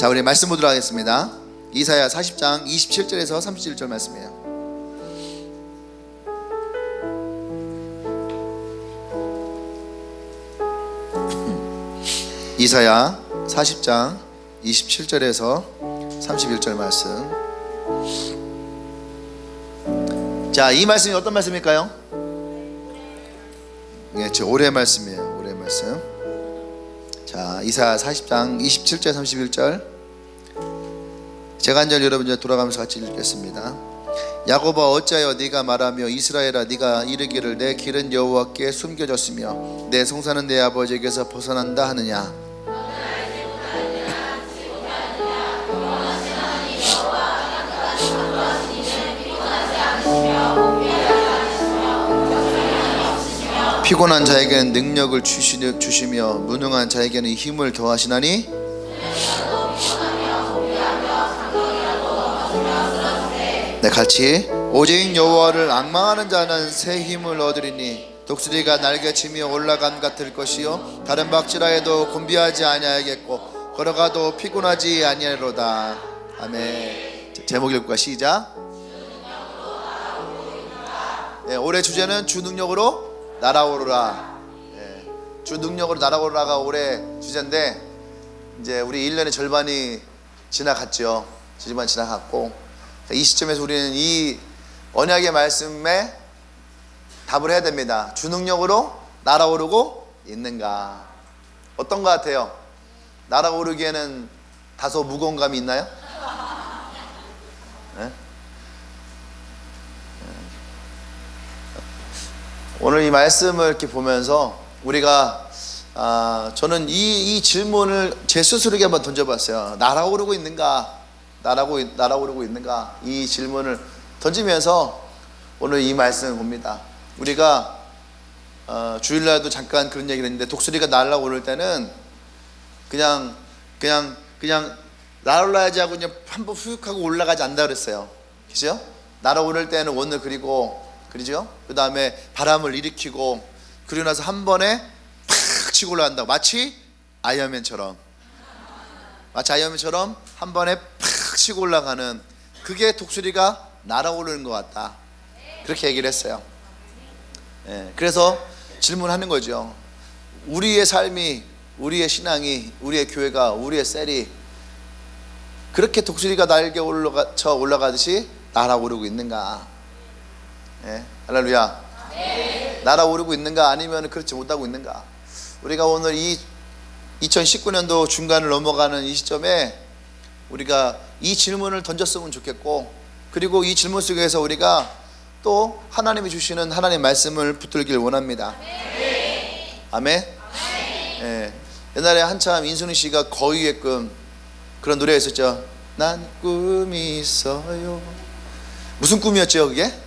자, 우리 말씀 보도록 하겠습니다. 이사야 40장 27절에서 31절 말씀이에요. 이사야 40장 27절에서 31절 말씀. 자, 이 말씀이 어떤 말씀일까요? 네, 저 올해 말씀이에요. 올해 말씀. 자, 이사야 40장 27절 31절. 제가 한 절 여러분 돌아가면서 같이 읽겠습니다. 야곱아 어찌하여 네가 말하며 이스라엘아 네가 이르기를 내 길은 여호와께 숨겨졌으며 내 성사는 내 아버지에게서 벗어난다 하느냐. 피곤한 자에게는 능력을 주시며 무능한 자에게는 힘을 더하시나니. 네, 같이. 오직 여호와를 앙망하는 자는 새 힘을 얻으리니 독수리가 날개치며 올라간 같을 것이요 다른 박지라에도 곤비하지 아니하겠고 걸어가도 피곤하지 아니하리로다. 아멘. 제목 읽을까? 시작. 네, 올해 주제는 주 능력으로 날아오르라. 네, 주 능력으로 날아오르라가 올해 주제인데, 이제 우리 1년의 절반이 지나갔죠. 절반 지나갔고, 이 시점에서 우리는 이 언약의 말씀에 답을 해야 됩니다. 주 능력으로 날아오르고 있는가? 어떤 것 같아요? 날아오르기에는 다소 무거운 감이 있나요? 네? 오늘 이 말씀을 이렇게 보면서 우리가 저는 이 질문을 제 스스로에게 한번 던져봤어요. 날아오르고 있는가? 날아오르고 있는가? 이 질문을 던지면서 오늘 이 말씀을 봅니다. 우리가 주일날도 잠깐 그런 얘기를 했는데, 독수리가 날아오를 때는 그냥 날아올라야지 하고 그냥 한번 훅 하고 올라가지 않는다 그랬어요. 그죠? 날아오를 때는 원을 그리고, 그러죠? 그 다음에 바람을 일으키고, 그리고 나서 한 번에 팍 치고 올라간다고. 마치 아이언맨처럼 한 번에 팍 치고 올라가는, 그게 독수리가 날아오르는 것 같다, 그렇게 얘기를 했어요. 예, 그래서 질문하는 거죠. 우리의 삶이, 우리의 신앙이, 우리의 교회가, 우리의 셀이 그렇게 독수리가 날개 올라가듯이 날아오르고 있는가? 예, 할렐루야. 네. 날아오르고 있는가? 아니면 그렇지 못하고 있는가? 우리가 오늘 이 2019년도 중간을 넘어가는 이 시점에 우리가 이 질문을 던졌으면 좋겠고, 그리고 이 질문 속에서 우리가 또 하나님이 주시는 하나님의 말씀을 붙들길 원합니다. 아멘. 예, 옛날에 한참 인순이 씨가 거위의 꿈, 그런 노래가 있었죠. 난 꿈이 있어요. 무슨 꿈이었죠 그게?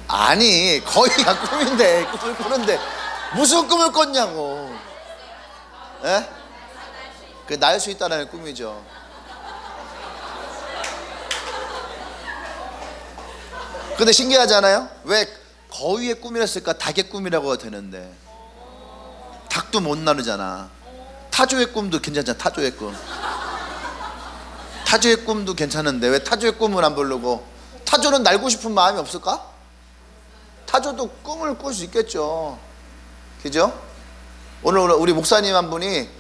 아니, 거위가 꿈인데, 꿈을 꾸는데 무슨 꿈을 꿨냐고. 예? 그 날 수 있다는 꿈이죠. 근데 신기하지 않아요? 왜 거위의 꿈이랬을까? 닭의 꿈이라고 되는데. 닭도 못 나누잖아. 타조의 꿈도 괜찮잖아. 타조의 꿈. 타조의 꿈도 괜찮은데 왜 타조의 꿈을 안 부르고? 타조는 날고 싶은 마음이 없을까? 타조도 꿈을 꿀 수 있겠죠. 그죠? 오늘 우리 목사님 한 분이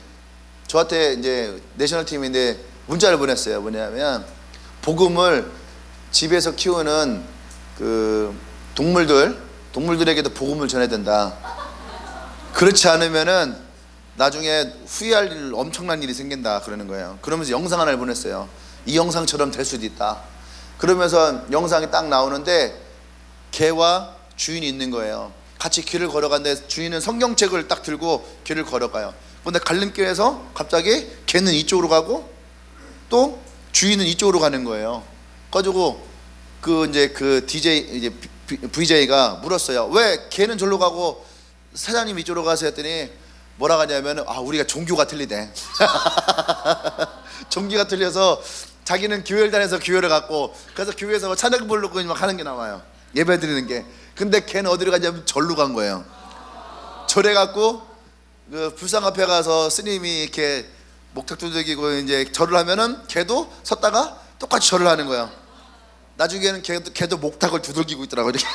저한테, 이제 내셔널 팀인데 문자를 보냈어요. 뭐냐면, 복음을 집에서 키우는 그 동물들에게도 복음을 전해야 된다. 그렇지 않으면은 나중에 후회할 일, 엄청난 일이 생긴다 그러는 거예요. 그러면서 영상 하나를 보냈어요. 이 영상처럼 될 수도 있다. 그러면서 영상이 딱 나오는데 개와 주인이 있는 거예요. 같이 길을 걸어가는데 주인은 성경책을 딱 들고 길을 걸어가요. 근데 갈림길에서 갑자기 개는 이쪽으로 가고 또 주인은 이쪽으로 가는 거예요. 가지고 그 VJ가 물었어요. 왜 개는 저리로 가고 사장님 이쪽으로 가세요 했더니 뭐라고 하냐면, 우리가 종교가 틀리대. 종교가 틀려서 자기는 교회를 다녀서 교회를 갔고, 그래서 교회에서 찬양 부르고 막 하는 게 나와요. 예배 드리는 게. 근데 걔는 어디로 가냐면 절로 간 거예요. 절에 갖고 그 불상 앞에 가서 스님이 이렇게 목탁 두들기고 이제 절을 하면은 걔도 섰다가 똑같이 절을 하는 거야. 나중에는 걔도 목탁을 두들기고 있더라고요. 이렇게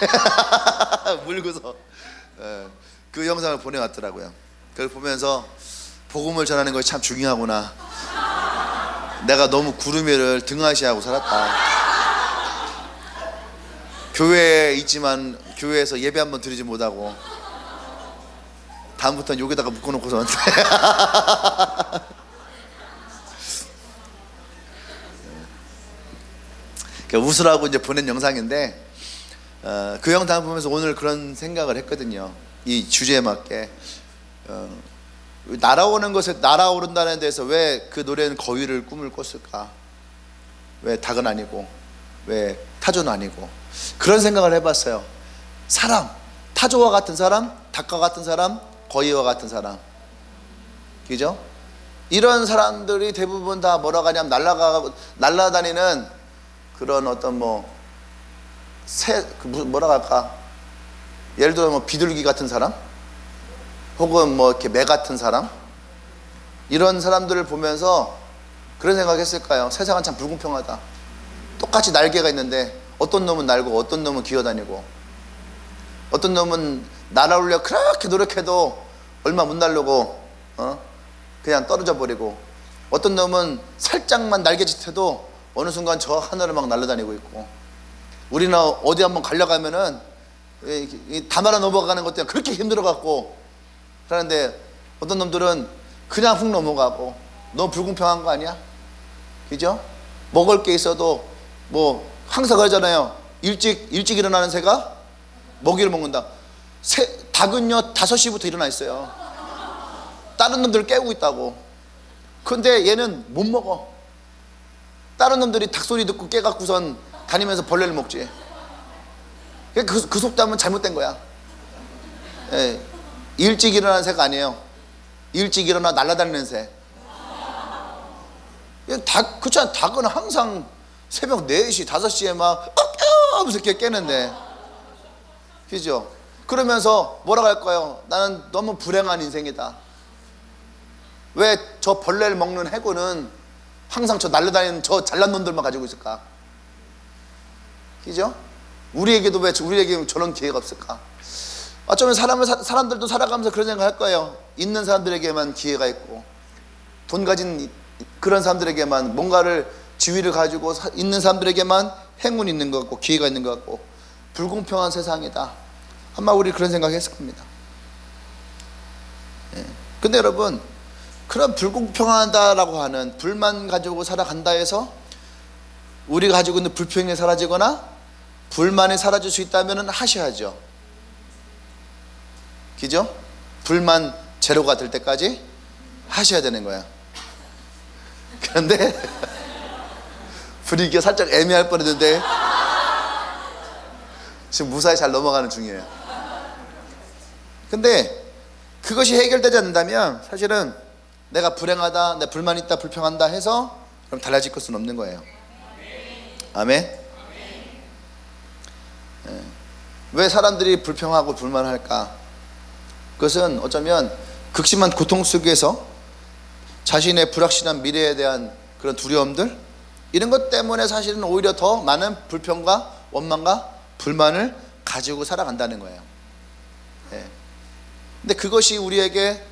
물고서. 그 영상을 보내왔더라고요. 그걸 보면서 복음을 전하는 것이 참 중요하구나. 내가 너무 구름 위를 등하시하고 살았다. 교회에 있지만 교회에서 예배 한번 드리지 못하고 다음부터는 여기다가 묶어놓고서 웃으라고 이제 보낸 영상인데, 그 영상 보면서 오늘 그런 생각을 했거든요. 이 주제에 맞게 날아오는 것에 날아오른다는 데서 왜 그 노래는 거위를 꿈을 꿨을까? 왜 닭은 아니고 왜 타조는 아니고? 그런 생각을 해봤어요. 사람, 타조와 같은 사람, 닭과 같은 사람, 거위와 같은 사람, 그죠? 이런 사람들이 대부분 다 뭐라고 하냐면 날아다니는 그런 어떤 뭐라고 할까? 예를 들어 비둘기 같은 사람, 혹은 이렇게 매 같은 사람, 이런 사람들을 보면서 그런 생각했을까요? 세상은 참 불공평하다. 똑같이 날개가 있는데 어떤 놈은 날고 어떤 놈은 기어다니고, 어떤 놈은 날아오려 그렇게 노력해도 얼마 못 날르고 그냥 떨어져 버리고, 어떤 놈은 살짝만 날개짓해도 어느 순간 저 하늘을 막 날아다니고 있고, 우리는 어디 한번 가려가면은 담아라 넘어가는 것 때문에 그렇게 힘들어갖고 그러는데, 어떤 놈들은 그냥 훅 넘어가고. 너무 불공평한 거 아니야? 그죠? 먹을 게 있어도 항상 그러잖아요. 일찍 일어나는 새가 먹이를 먹는다. 닭은요 5시부터 일어나 있어요. 다른 놈들을 깨우고 있다고. 근데 얘는 못 먹어. 다른 놈들이 닭 소리 듣고 깨갖고선 다니면서 벌레를 먹지. 그 속담은 잘못된 거야. 일찍 일어나는 새가 아니에요. 일찍 일어나 날아다니는 새. 그렇잖아. 닭은 항상 새벽 4시, 5시에 막 하면서 이렇게 깨는데, 그죠? 그러면서 뭐라고 할까요? 나는 너무 불행한 인생이다. 왜 저 벌레를 먹는 해군은 항상 저 날아다니는 저 잘난 놈들만 가지고 있을까? 그죠? 우리에게도 왜 우리에게 저런 기회가 없을까? 어쩌면 사람들도 살아가면서 그런 생각을 할 거예요. 있는 사람들에게만 기회가 있고, 돈 가진 그런 사람들에게만 뭔가를 지위를 가지고 있는 사람들에게만 행운이 있는 것 같고 기회가 있는 것 같고, 불공평한 세상이다. 아마 우리 그런 생각했을 겁니다. 근데 여러분, 그런 불공평하다라고 하는, 불만 가지고 살아간다 해서 우리가 가지고 있는 불평이 사라지거나 불만이 사라질 수 있다면 하셔야죠. 그죠? 불만 제로가 될 때까지 하셔야 되는 거야. 그런데 분위기가 살짝 애매할 뻔했는데 지금 무사히 잘 넘어가는 중이에요. 근데 그것이 해결되지 않는다면 사실은 내가 불행하다, 내 불만 있다, 불평한다 해서 그럼 달라질 것은 없는 거예요. 아멘. 왜 사람들이 불평하고 불만할까? 그것은 어쩌면 극심한 고통 속에서 자신의 불확실한 미래에 대한 그런 두려움들, 이런 것 때문에 사실은 오히려 더 많은 불평과 원망과 불만을 가지고 살아간다는 거예요. 근데 그것이 우리에게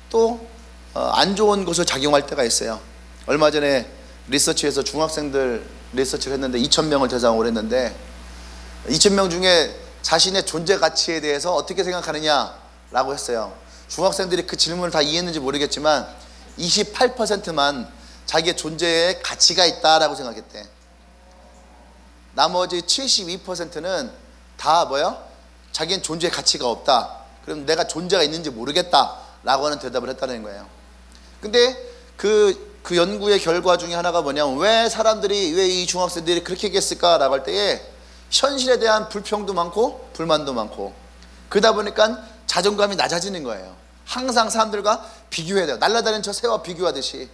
또 안 좋은 것을 작용할 때가 있어요. 얼마 전에 리서치에서 중학생들 리서치를 했는데 2,000명을 대상으로 했는데, 2,000명 중에 자신의 존재 가치에 대해서 어떻게 생각하느냐라고 했어요. 중학생들이 그 질문을 다 이해했는지 모르겠지만 28%만 자기의 존재에 가치가 있다라고 생각했대. 나머지 72%는 다 자기는 존재의 가치가 없다. 그럼 내가 존재가 있는지 모르겠다라고 하는 대답을 했다는 거예요. 근데 그 연구의 결과 중에 하나가 뭐냐면, 왜 이 중학생들이 그렇게 얘기했을까라고 할 때에 현실에 대한 불평도 많고 불만도 많고, 그러다 보니까 자존감이 낮아지는 거예요. 항상 사람들과 비교해야 돼요. 날아다니는 저 새와 비교하듯이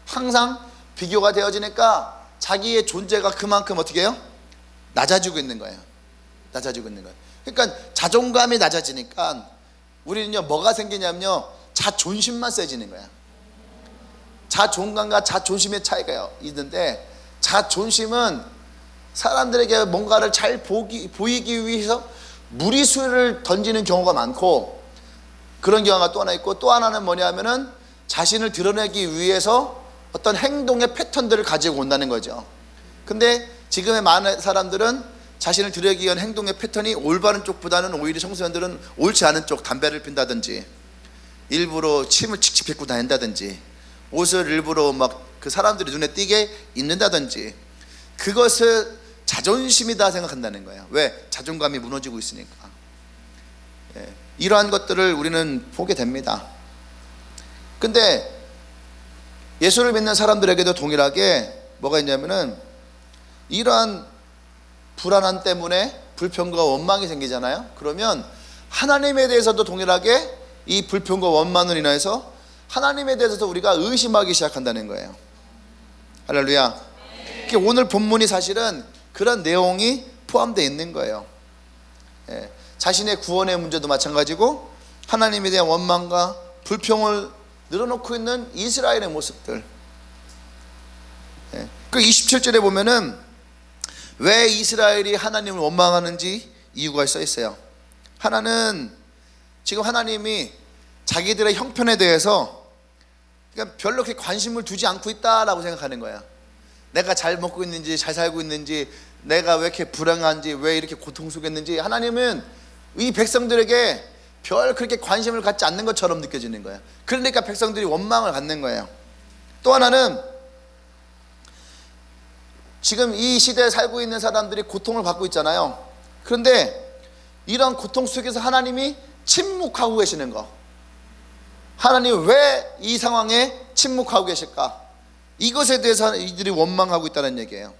항상 비교가 되어지니까 자기의 존재가 그만큼 어떻게 해요? 낮아지고 있는 거예요. 낮아지고 있는 거예요. 그러니까 자존감이 낮아지니까 우리는요, 뭐가 생기냐면요, 자존심만 세지는 거야. 자존감과 자존심의 차이가 있는데, 자존심은 사람들에게 뭔가를 잘 보이기 위해서 무리수를 던지는 경우가 많고, 그런 경우가 또 하나 있고, 또 하나는 뭐냐면은 자신을 드러내기 위해서 어떤 행동의 패턴들을 가지고 온다는 거죠. 근데 지금의 많은 사람들은 자신을 드러내기 위한 행동의 패턴이 올바른 쪽보다는 오히려 청소년들은 옳지 않은 쪽, 담배를 핀다든지 일부러 침을 칙칙 뱉고 다닌다든지 옷을 일부러 막 그 사람들이 눈에 띄게 입는다든지, 그것을 자존심이다 생각한다는 거예요. 왜? 자존감이 무너지고 있으니까. 이러한 것들을 우리는 보게 됩니다. 근데 예수를 믿는 사람들에게도 동일하게 뭐가 있냐면은 이러한 불안함 때문에 불평과 원망이 생기잖아요. 그러면 하나님에 대해서도 동일하게 이 불평과 원망으로 인해서 하나님에 대해서도 우리가 의심하기 시작한다는 거예요. 할렐루야. 오늘 본문이 사실은 그런 내용이 포함되어 있는 거예요. 자신의 구원의 문제도 마찬가지고 하나님에 대한 원망과 불평을 늘어놓고 있는 이스라엘의 모습들. 그 27절에 보면은 왜 이스라엘이 하나님을 원망하는지 이유가 써 있어요. 하나는 지금 하나님이 자기들의 형편에 대해서 그러니까 별로 그렇게 관심을 두지 않고 있다라고 생각하는 거야. 내가 잘 먹고 있는지 잘 살고 있는지, 내가 왜 이렇게 불행한지, 왜 이렇게 고통 속에 있는지 하나님은 이 백성들에게 별 그렇게 관심을 갖지 않는 것처럼 느껴지는 거예요. 그러니까 백성들이 원망을 갖는 거예요. 또 하나는 지금 이 시대에 살고 있는 사람들이 고통을 받고 있잖아요. 그런데 이런 고통 속에서 하나님이 침묵하고 계시는 거, 하나님 왜 이 상황에 침묵하고 계실까? 이것에 대해서 이들이 원망하고 있다는 얘기예요.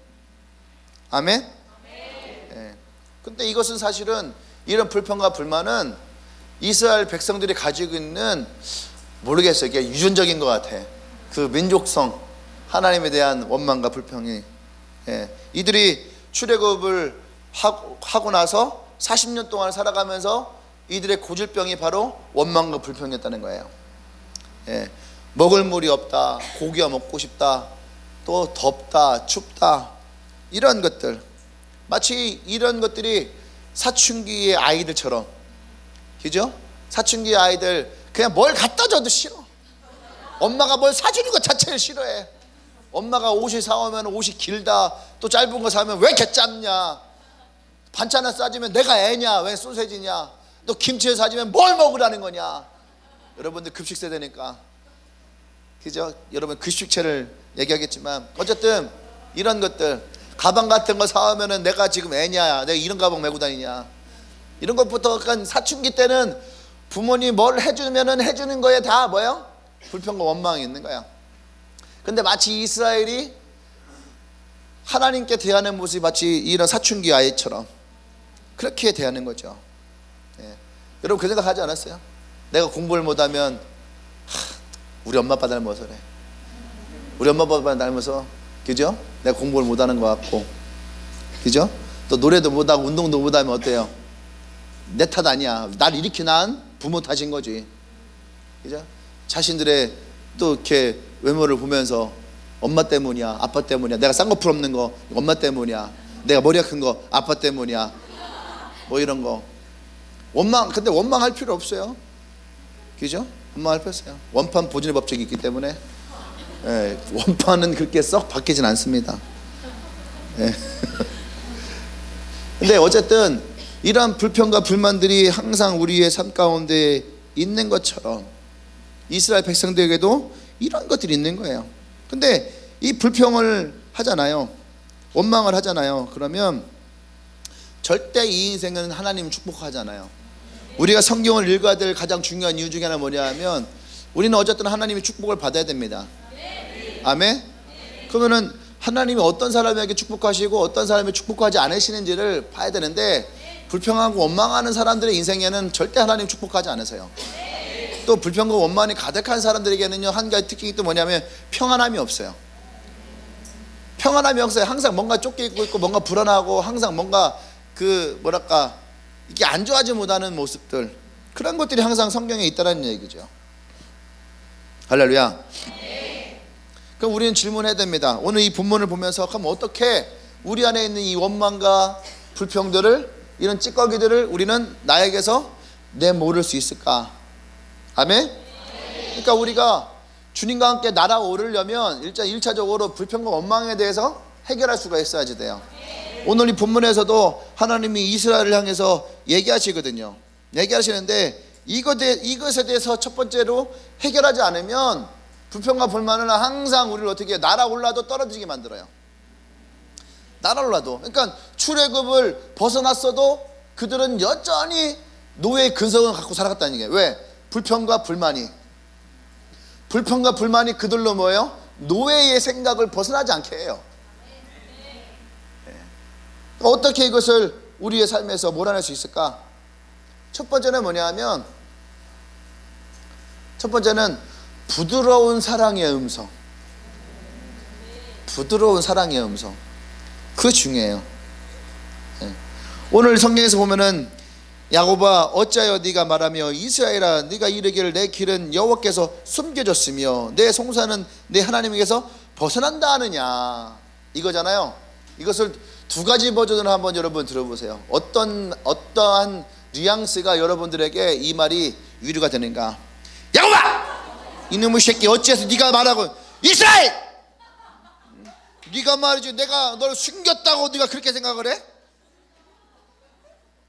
아멘? 근데 이것은 사실은 이런 불평과 불만은 이스라엘 백성들이 가지고 있는, 모르겠어요, 이게 유전적인 것 같아. 그 민족성, 하나님에 대한 원망과 불평이. 이들이 출애굽을 하고 나서 40년 동안 살아가면서 이들의 고질병이 바로 원망과 불평이었다는 거예요. 먹을 물이 없다, 고기가 먹고 싶다, 또 덥다, 춥다, 이런 것들, 마치 이런 것들이 사춘기의 아이들처럼, 그죠? 사춘기의 아이들 그냥 뭘 갖다 줘도 싫어. 엄마가 뭘 사주는 것 자체를 싫어해. 엄마가 옷이 사오면 옷이 길다, 또 짧은 거 사면 왜 이렇게 짧냐, 반찬을 싸주면 내가 애냐, 왜 소세지냐, 또 김치를 사주면 뭘 먹으라는 거냐. 여러분들 급식 세대니까, 그죠? 여러분 급식체를 얘기하겠지만 어쨌든 이런 것들, 가방 같은 거 사오면은 내가 지금 애냐, 내가 이런 가방 메고 다니냐, 이런 것부터. 약간 사춘기 때는 부모님 뭘 해주면은 해주는 거에 다 뭐예요? 불평과 원망이 있는 거야. 근데 마치 이스라엘이 하나님께 대하는 모습이 마치 이런 사춘기 아이처럼 그렇게 대하는 거죠. 여러분 그 생각 하지 않았어요? 내가 공부를 못하면 우리 엄마 아빠 닮아서 그래. 우리 엄마 아빠 닮아서, 그죠? 내가 공부를 못하는 것 같고, 그죠? 또 노래도 못하고 운동도 못하면 어때요? 내 탓 아니야. 날 이렇게 낳은 부모 탓인 거지, 그죠? 자신들의 또 이렇게 외모를 보면서 엄마 때문이야, 아빠 때문이야, 내가 쌍꺼풀 없는 거 엄마 때문이야, 내가 머리가 큰 거 아빠 때문이야, 뭐 이런 거 원망. 근데 원망할 필요 없어요, 그죠? 원망할 필요 없어요. 원판 보존의 법칙이 있기 때문에 원판은 그렇게 썩 바뀌진 않습니다. 근데 어쨌든 이러한 불평과 불만들이 항상 우리의 삶 가운데 있는 것처럼 이스라엘 백성들에게도 이런 것들이 있는 거예요. 근데 이 불평을 하잖아요, 원망을 하잖아요. 그러면 절대 이 인생은 하나님 축복하잖아요. 우리가 성경을 읽어야 될 가장 중요한 이유 중에 하나 뭐냐면, 우리는 어쨌든 하나님의 축복을 받아야 됩니다. 아멘? 그러면은 하나님이 어떤 사람에게 축복하시고 어떤 사람에게 축복하지 않으시는지를 봐야 되는데, 불평하고 원망하는 사람들의 인생에는 절대 하나님 축복하지 않으세요. 또 불평과 원망이 가득한 사람들에게는요, 한 가지 특징이 또 뭐냐면 평안함이 없어요. 평안함이 없어요. 항상 뭔가 쫓겨 있고 뭔가 불안하고 항상 뭔가 그 뭐랄까 이게 안좋아하지 못하는 모습들, 그런 것들이 항상 성경에 있다는 얘기죠. 할렐루야. 그럼 우리는 질문해야 됩니다. 오늘 이 본문을 보면서 그럼 어떻게 우리 안에 있는 이 원망과 불평들을, 이런 찌꺼기들을 우리는 나에게서 내모를 수 있을까? 아멘? 그러니까 우리가 주님과 함께 날아오르려면 일단 1차적으로 불평과 원망에 대해서 해결할 수가 있어야지 돼요. 오늘 이 본문에서도 하나님이 이스라엘을 향해서 얘기하시거든요. 얘기하시는데 이것에 대해서 첫 번째로 해결하지 않으면 불평과 불만은 항상 우리를 어떻게 날아올라도 떨어지게 만들어요. 날아올라도. 그러니까 출애굽을 벗어났어도 그들은 여전히 노예의 근성을 갖고 살아갔다는 얘기예요. 왜? 불평과 불만이 그들로 뭐예요? 노예의 생각을 벗어나지 않게 해요. 어떻게 이것을 우리의 삶에서 몰아낼 수 있을까? 첫 번째는 뭐냐 하면, 첫 번째는 부드러운 사랑의 음성. 부드러운 사랑의 음성. 그게 중요해요. 오늘 성경에서 보면은 야곱아 어찌하여 네가 말하며 이스라엘아 네가 이르기를 내 길은 여호와께서 숨겨졌으며 내 송사는 내 하나님에게서 벗어난다 하느냐, 이거잖아요. 이것을 두 가지 버전으로 한번 여러분 들어보세요. 어떠한 뉘앙스가 여러분들에게 이 말이 위로가 되는가? 야곱아 이놈의 새끼 어찌해서 네가 말하고 이스라엘 네가 말이지 내가 너를 숨겼다고 네가 그렇게 생각을 해?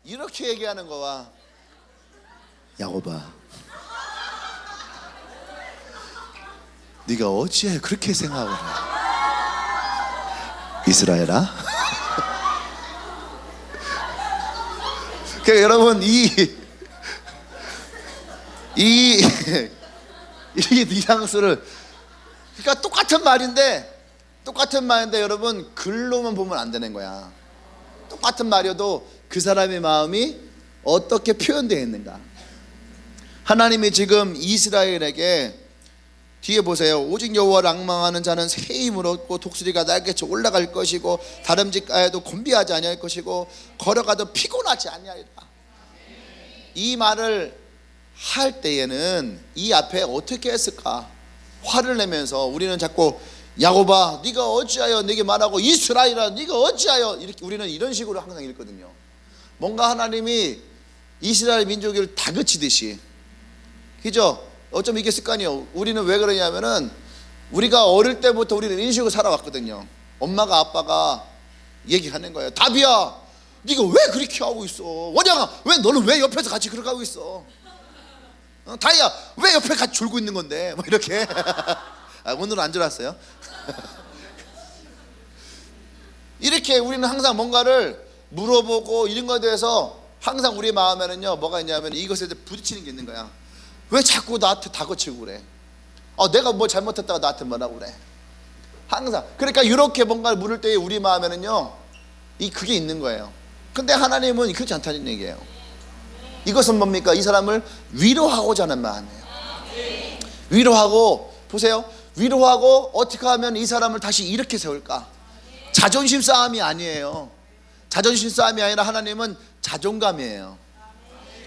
이렇게 얘기하는 거와 야곱아 네가 어찌해 그렇게 생각을 해? 이스라엘아. 그러니까 여러분 이 뉘앙스를, 그러니까 똑같은 말인데 여러분 글로만 보면 안 되는 거야. 똑같은 말이어도 그 사람의 마음이 어떻게 표현되어 있는가. 하나님이 지금 이스라엘에게 뒤에 보세요. 오직 여호와를 앙망하는 자는 새 힘을 얻고 독수리가 날개쳐 올라갈 것이고 다름질가에도 곤비하지 아니할 것이고 걸어가도 피곤하지 아니하리라. 이 말을 할 때에는 이 앞에 어떻게 했을까? 화를 내면서 우리는 자꾸 야곱아 네가 어찌하여 내게 말하고 이스라엘아 네가 어찌하여, 이렇게 우리는 이런 식으로 항상 읽거든요. 뭔가 하나님이 이스라엘 민족을 다그치듯이, 그죠? 어쩜 이게 습관이에요. 우리는 왜 그러냐면은 우리가 어릴 때부터 우리는 이런 식으로 살아왔거든요. 엄마가 아빠가 얘기하는 거예요. 다비야 네가 왜 그렇게 하고 있어? 원영아 왜 너는 왜 옆에서 같이 그렇게 하고 있어? 다이야 왜 옆에 같이 졸고 있는 건데? 뭐 이렇게. 오늘은 안 졸았어요. 이렇게 우리는 항상 뭔가를 물어보고 이런 것에 대해서 항상 우리 마음에는요 뭐가 있냐면 이것에 대해 부딪히는 게 있는 거야. 왜 자꾸 나한테 다그치고 그래? 내가 뭐 잘못했다가 나한테 뭐라고 그래? 항상. 그러니까 이렇게 뭔가를 물을 때에 우리 마음에는요 그게 있는 거예요. 근데 하나님은 그렇지 않다는 얘기예요. 이것은 뭡니까? 이 사람을 위로하고자 하는 마음이에요. 위로하고, 보세요, 위로하고 어떻게 하면 이 사람을 다시 이렇게 세울까? 자존심 싸움이 아니에요. 자존심 싸움이 아니라 하나님은 자존감이에요.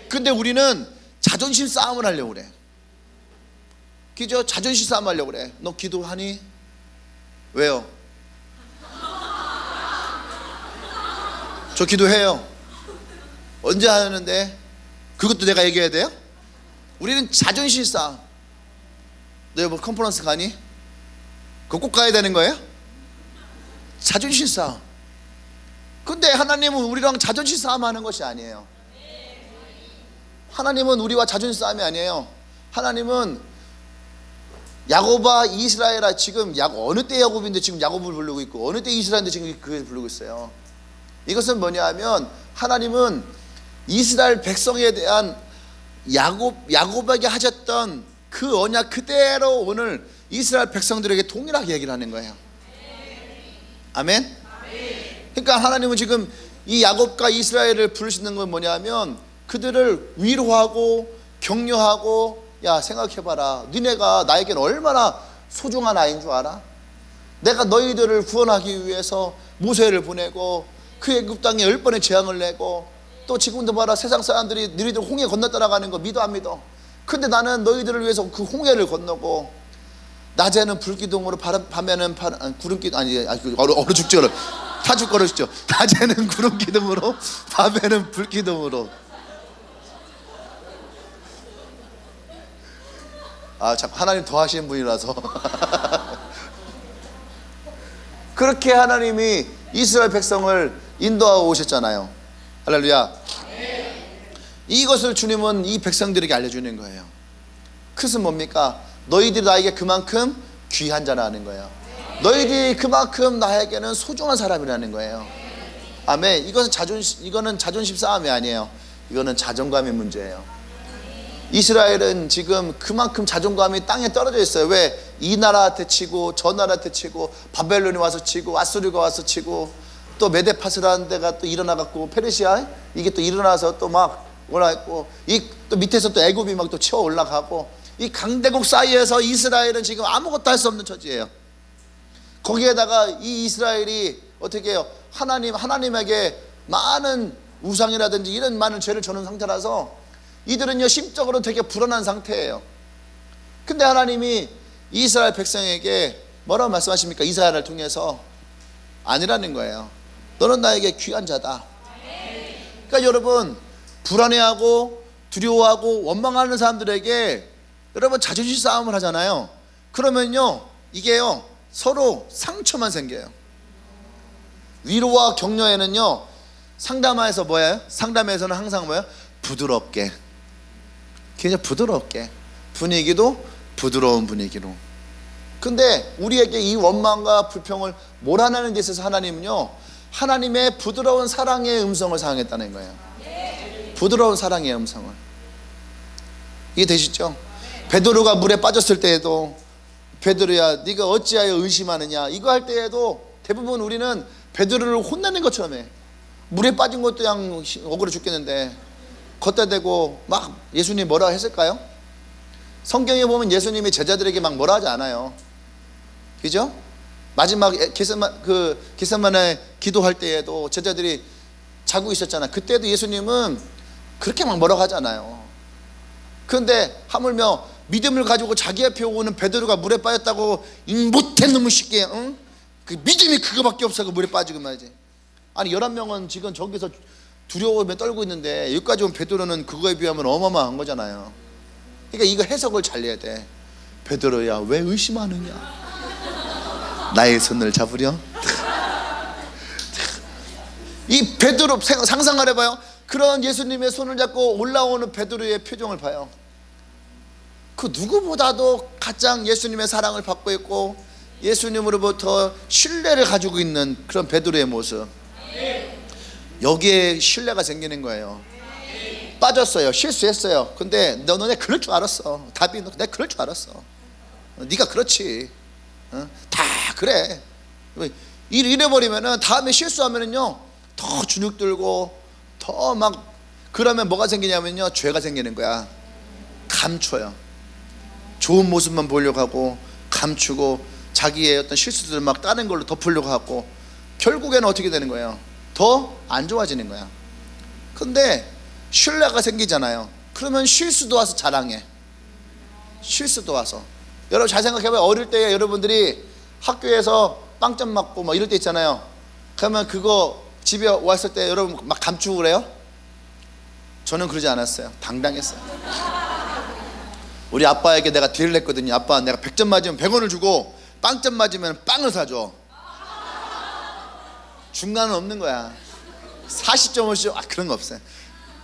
근데 우리는 자존심 싸움을 하려고 그래. 그죠? 자존심 싸움 하려고 그래. 너 기도하니? 왜요? 저 기도해요. 언제 하는데? 그것도 내가 얘기해야 돼요? 우리는 자존심 싸움. 너 뭐 컨퍼런스 가니? 그거 꼭 가야 되는 거예요? 자존심 싸움. 근데 하나님은 우리랑 자존심 싸움 하는 것이 아니에요. 하나님은 우리와 자존심 싸움이 아니에요. 하나님은 야곱아 이스라엘아, 지금 어느 때 야곱인데 지금 야곱을 부르고 있고 어느 때 이스라엘인데 지금 그걸 부르고 있어요. 이것은 뭐냐 하면 하나님은 이스라엘 백성에 대한 야곱에게 하셨던 그 언약 그대로 오늘 이스라엘 백성들에게 동일하게 얘기를 하는 거예요. 아멘? 그러니까 하나님은 지금 이 야곱과 이스라엘을 부르시는 건 뭐냐 하면 그들을 위로하고 격려하고, 야 생각해봐라, 니네가 나에겐 얼마나 소중한 아이인 줄 알아? 내가 너희들을 구원하기 위해서 모세를 보내고 그 애굽 땅에 10번의 재앙을 내고, 또 지금도 봐라, 세상 사람들이 너희들 홍해 건너 따라가는 거 믿어 안 믿어? 근데 나는 너희들을 위해서 그 홍해를 건너고 낮에는 불기둥으로 밤에는 구름기둥 얼어 죽죠. 타 죽고 그러시죠. 낮에는 구름기둥으로 밤에는 불기둥으로. 참 하나님 더 하시는 분이라서. 그렇게 하나님이 이스라엘 백성을 인도하고 오셨잖아요. 할렐루야. 이것을 주님은 이 백성들에게 알려주는 거예요. 그것은 뭡니까? 너희들이 나에게 그만큼 귀한 자라는 거예요. 너희들이 그만큼 나에게는 소중한 사람이라는 거예요. 아멘. 이거는 자존심 싸움이 아니에요. 이거는 자존감의 문제예요. 이스라엘은 지금 그만큼 자존감이 땅에 떨어져 있어요. 왜? 이 나라한테 치고 저 나라한테 치고 바벨론이 와서 치고 아수르가 와서 치고 또 메데파스라는 데가 또 일어나갖고 페르시아 이게 또 일어나서 또 막 올라있고 또 밑에서 또 애굽이 막 또 치어 올라가고 이 강대국 사이에서 이스라엘은 지금 아무것도 할 수 없는 처지예요. 거기에다가 이 이스라엘이 어떻게 해요? 하나님에게 많은 우상이라든지 이런 많은 죄를 저는 상태라서 이들은요 심적으로 되게 불안한 상태예요. 근데 하나님이 이스라엘 백성에게 뭐라고 말씀하십니까? 이사야를 통해서 아니라는 거예요. 너는 나에게 귀한 자다. 그러니까 여러분 불안해하고 두려워하고 원망하는 사람들에게 여러분 자존심 싸움을 하잖아요. 그러면요 이게요 서로 상처만 생겨요. 위로와 격려에는요 상담에서 뭐예요? 상담에서는 항상 뭐예요? 부드럽게, 굉장히 부드럽게, 분위기도 부드러운 분위기로. 근데 우리에게 이 원망과 불평을 몰아내는 데 있어서 하나님은요 하나님의 부드러운 사랑의 음성을 사용했다는 거예요. 부드러운 사랑의 음성을. 이게 되시죠? 베드로가 물에 빠졌을 때에도 베드로야 네가 어찌하여 의심하느냐 이거 할 때에도 대부분 우리는 베드로를 혼내는 것처럼 해. 물에 빠진 것도 그냥 억울해 죽겠는데 걷다 대고 막 예수님 뭐라 했을까요? 성경에 보면 예수님이 제자들에게 막 뭐라 하지 않아요. 그죠? 마지막 겟세마네 기도할 때에도 제자들이 자고 있었잖아. 그때도 예수님은 그렇게 막 뭐라고 하잖아요. 그런데 하물며 믿음을 가지고 자기 앞에 오는 베드로가 물에 빠졌다고 못해 놈의 쉽게 응? 그 믿음이 그거밖에 없어 그 물에 빠지고 말이지. 아니 11명은 지금 저기서 두려움에 떨고 있는데 여기까지 온 베드로는 그거에 비하면 어마어마한 거잖아요. 그러니까 이거 해석을 잘 해야 돼. 베드로야 왜 의심하느냐 나의 손을 잡으려. 이 베드로 상상을 해봐요. 그런 예수님의 손을 잡고 올라오는 베드로의 표정을 봐요. 그 누구보다도 가장 예수님의 사랑을 받고 있고 예수님으로부터 신뢰를 가지고 있는 그런 베드로의 모습. 여기에 신뢰가 생기는 거예요. 빠졌어요. 실수했어요. 근데 너네 그럴 줄 알았어. 답이 내가 그럴 줄 알았어. 네가 그렇지. 다 그래. 이래버리면은 다음에 실수하면은요 더 주눅 들고 더 막 그러면 뭐가 생기냐면요 죄가 생기는 거야. 감춰요. 좋은 모습만 보려고 하고 감추고 자기의 어떤 실수들을 막 다른 걸로 덮으려고 하고 결국에는 어떻게 되는 거예요? 더 안 좋아지는 거야. 근데 신뢰가 생기잖아요. 그러면 실수도 와서 자랑해. 실수도 와서. 여러분 잘 생각해봐요. 어릴 때 여러분들이 학교에서 빵점 맞고 뭐 이럴 때 있잖아요. 그러면 그거 집에 왔을 때 여러분 막 감추고 그래요? 저는 그러지 않았어요. 당당했어요. 우리 아빠에게 내가 딜을 했거든요. 아빠 내가 100점 맞으면 100원을 주고 빵점 맞으면 빵을 사줘. 중간은 없는 거야. 40점 50점 그런 거 없어요.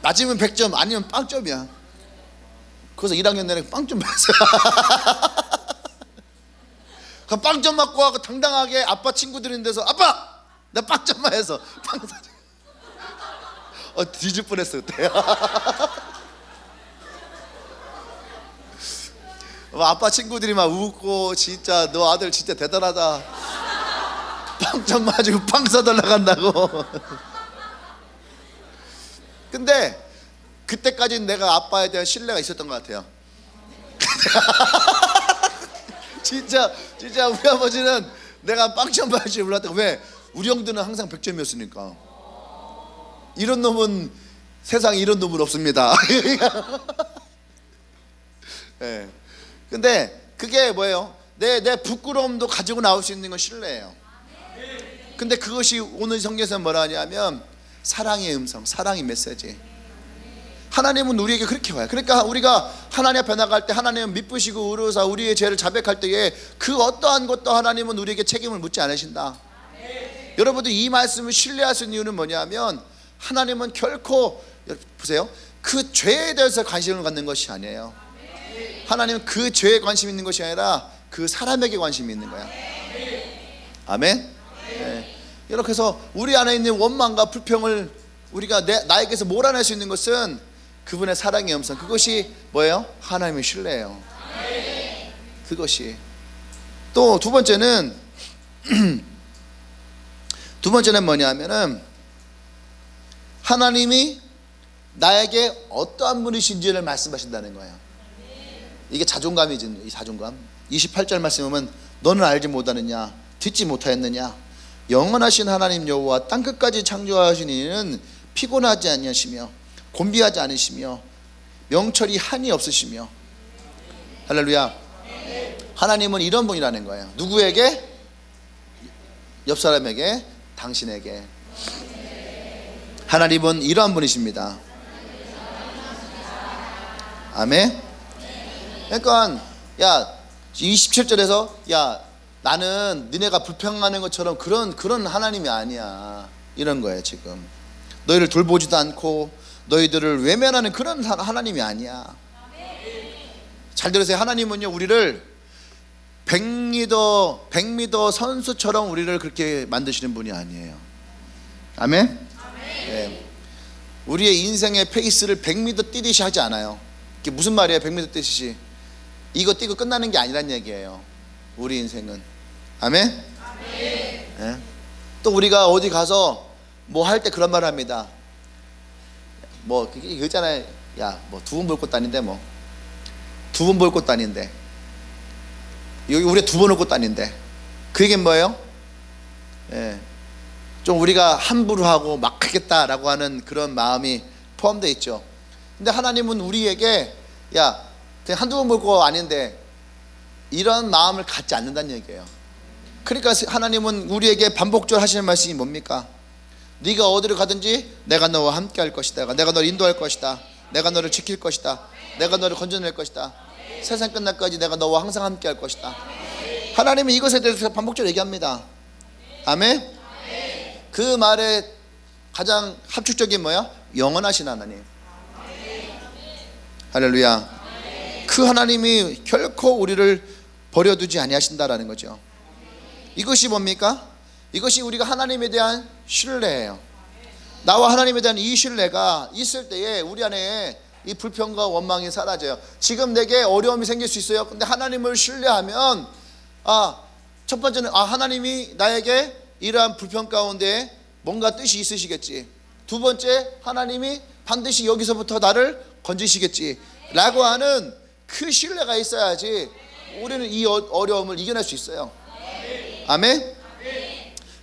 맞으면 100점 아니면 빵점이야. 그래서 1학년 내내 빵점 맞았어요. 그 빵점 맞고 하고 당당하게 아빠 친구들인 데서 아빠 나 빵점 맞아서 빵 사줘. 뒤질 뻔했어 그때. 아빠 친구들이 막 웃고 진짜 너 아들 진짜 대단하다. 빵점 맞고 빵 사달라고 한다고. 근데 그때까지는 내가 아빠에 대한 신뢰가 있었던 것 같아요. 진짜 우리 아버지는 내가 빵점 맞을 줄 몰랐다고. 왜? 우리 형들은 항상 100점이었으니까 이런 놈은 세상에 이런 놈은 없습니다. 네. 근데 그게 뭐예요? 내 부끄러움도 가지고 나올 수 있는 건 신뢰예요. 근데 그것이 오늘 성경에서 뭐라 하냐면 사랑의 음성, 사랑의 메시지. 하나님은 우리에게 그렇게 와요. 그러니까 우리가 하나님 앞에 나갈 때 하나님은 미쁘시고 의로우사 우리의 죄를 자백할 때에 그 어떠한 것도 하나님은 우리에게 책임을 묻지 않으신다. 여러분들 이 말씀을 신뢰할 수 있는 이유는 뭐냐면 하나님은 결코 보세요, 그 죄에 대해서 관심을 갖는 것이 아니에요. 하나님은 그 죄에 관심 있는 것이 아니라 그 사람에게 관심이 있는 거야. 아멘. 네. 이렇게 해서 우리 안에 있는 원망과 불평을 우리가 나에게서 몰아낼 수 있는 것은 그분의 사랑의 음성, 그것이 뭐예요? 하나님의 신뢰예요. 그것이. 또 두 번째는 뭐냐면은 하나님이 나에게 어떠한 분이신지를 말씀하신다는 거예요. 이게 자존감이지. 이 자존감. 28절 말씀 보면 너는 알지 못하느냐, 듣지 못하였느냐, 영원하신 하나님 여호와 땅끝까지 창조하신 이는 피곤하지 아니하시며 곤비하지 않으시며 명철이 한이 없으시며. 할렐루야. 하나님은 이런 분이라는 거예요. 누구에게? 옆 사람에게, 당신에게. 하나님은 이러한 분이십니다. 아멘. 그러니까 야 27절에서 야 나는 너네가 불평하는 것처럼 그런 하나님이 아니야, 이런 거예요. 지금 너희를 돌보지도 않고 너희들을 외면하는 그런 하나님이 아니야. 잘 들으세요. 하나님은요 우리를 100m 선수처럼 우리를 그렇게 만드시는 분이 아니에요. 아멘. 네. 우리의 인생의 페이스를 100m 뛰듯이 하지 않아요. 이게 무슨 말이에요? 100m 뛰듯이 이거 뛰고 끝나는 게 아니란 얘기예요. 우리 인생은. 아멘. 네. 또 우리가 어디 가서 뭐 할 때 그런 말 합니다. 뭐 이거 있잖아요. 야 뭐 두 번 볼 것도 아닌데, 뭐 두 번 볼 것도 아닌데, 여기 우리 두 번 올 것도 아닌데. 그 얘기는 뭐예요? 예. 좀 우리가 함부로 하고 막 하겠다라고 하는 그런 마음이 포함되어 있죠. 근데 하나님은 우리에게 야 그냥 한두 번 볼 거 아닌데 이런 마음을 갖지 않는다는 얘기예요. 그러니까 하나님은 우리에게 반복적으로 하시는 말씀이 뭡니까? 네가 어디를 가든지 내가 너와 함께 할 것이다. 내가 너를 인도할 것이다. 내가 너를 지킬 것이다. 내가 너를 건져낼 것이다. 세상 끝날까지 내가 너와 항상 함께 할 것이다. 하나님은 이것에 대해서 반복적으로 얘기합니다. 아멘. 그 말의 가장 합축적인 뭐야? 영원하신 하나님. 할렐루야. 그 하나님이 결코 우리를 버려두지 아니하신다라는 거죠. 이것이 뭡니까? 이것이 우리가 하나님에 대한 신뢰예요. 나와 하나님에 대한 이 신뢰가 있을 때에 우리 안에 이 불평과 원망이 사라져요. 지금 내게 어려움이 생길 수 있어요. 근데 하나님을 신뢰하면 첫 번째는 하나님이 나에게 이러한 불평 가운데 뭔가 뜻이 있으시겠지. 두 번째, 하나님이 반드시 여기서부터 나를 건지시겠지 라고 하는 그 신뢰가 있어야지 우리는 이 어려움을 이겨낼 수 있어요. 아멘.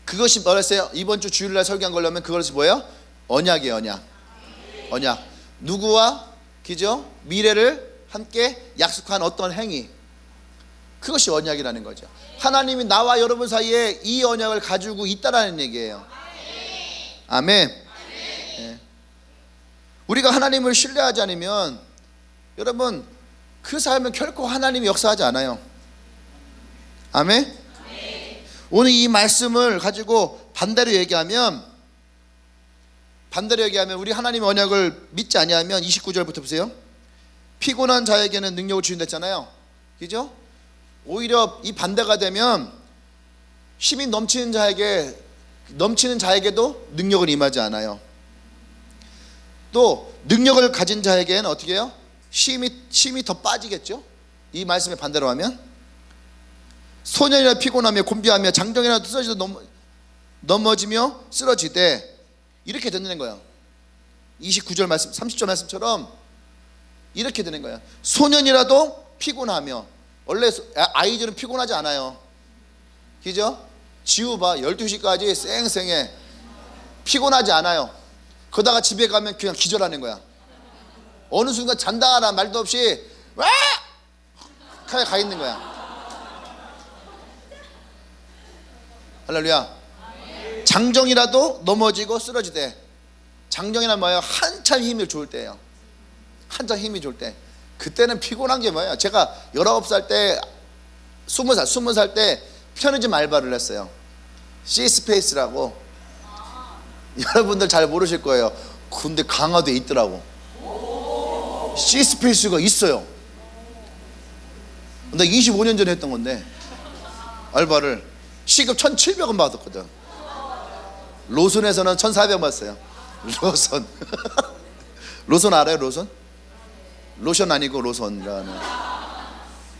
그것이 뭐랬어요? 이번 주 주일날 설교한 걸로면 그것이 뭐예요? 언약이에요. 언약. 누구와 그죠? 미래를 함께 약속한 어떤 행위, 그것이 언약이라는 거죠. 하나님이 나와 여러분 사이에 이 언약을 가지고 있다라는 얘기예요. 아멘. 네. 우리가 하나님을 신뢰하지 않으면 여러분 그 삶은 결코 하나님이 역사하지 않아요. 아멘. 오늘 이 말씀을 가지고 반대로 얘기하면 우리 하나님의 언약을 믿지 아니하면 29절부터 보세요. 피곤한 자에게는 능력을 주신다 했잖아요. 그죠? 오히려 이 반대가 되면 힘이 넘치는 자에게도 능력을 임하지 않아요. 또 능력을 가진 자에게는 어떻게 해요? 힘이 더 빠지겠죠? 이 말씀에 반대로 하면 소년이나 피곤하며 곤비하며 장정이나 쓰러지도 넘어지며 쓰러지되 이렇게 되는 거예요. 29절 말씀, 30절 말씀처럼 이렇게 되는 거예요. 소년이라도 피곤하며, 원래 아이들은 피곤하지 않아요. 그죠? 지우 봐, 12시까지 쌩쌩해. 피곤하지 않아요. 그러다가 집에 가면 그냥 기절하는 거야. 어느 순간 잔다라는 말도 없이 와! 가 있는 거야. 할렐루야. 장정이라도 넘어지고 쓰러지되, 장정이란 뭐예요? 한참 힘이 좋을 때예요. 한참 힘이 좋을 때. 그때는 피곤한 게 뭐예요? 제가 19살 때 20살 때 편의점 알바를 했어요. C스페이스라고. 여러분들 잘 모르실 거예요. 근데 강화도에 있더라고. C스페이스가 있어요. 나 25년 전에 했던 건데 알바를 시급 1,700원 받았거든. 로손에서는 1,400원 받았어요. 로손. 로손 알아요? 로손? 로션 아니고 로손이라는.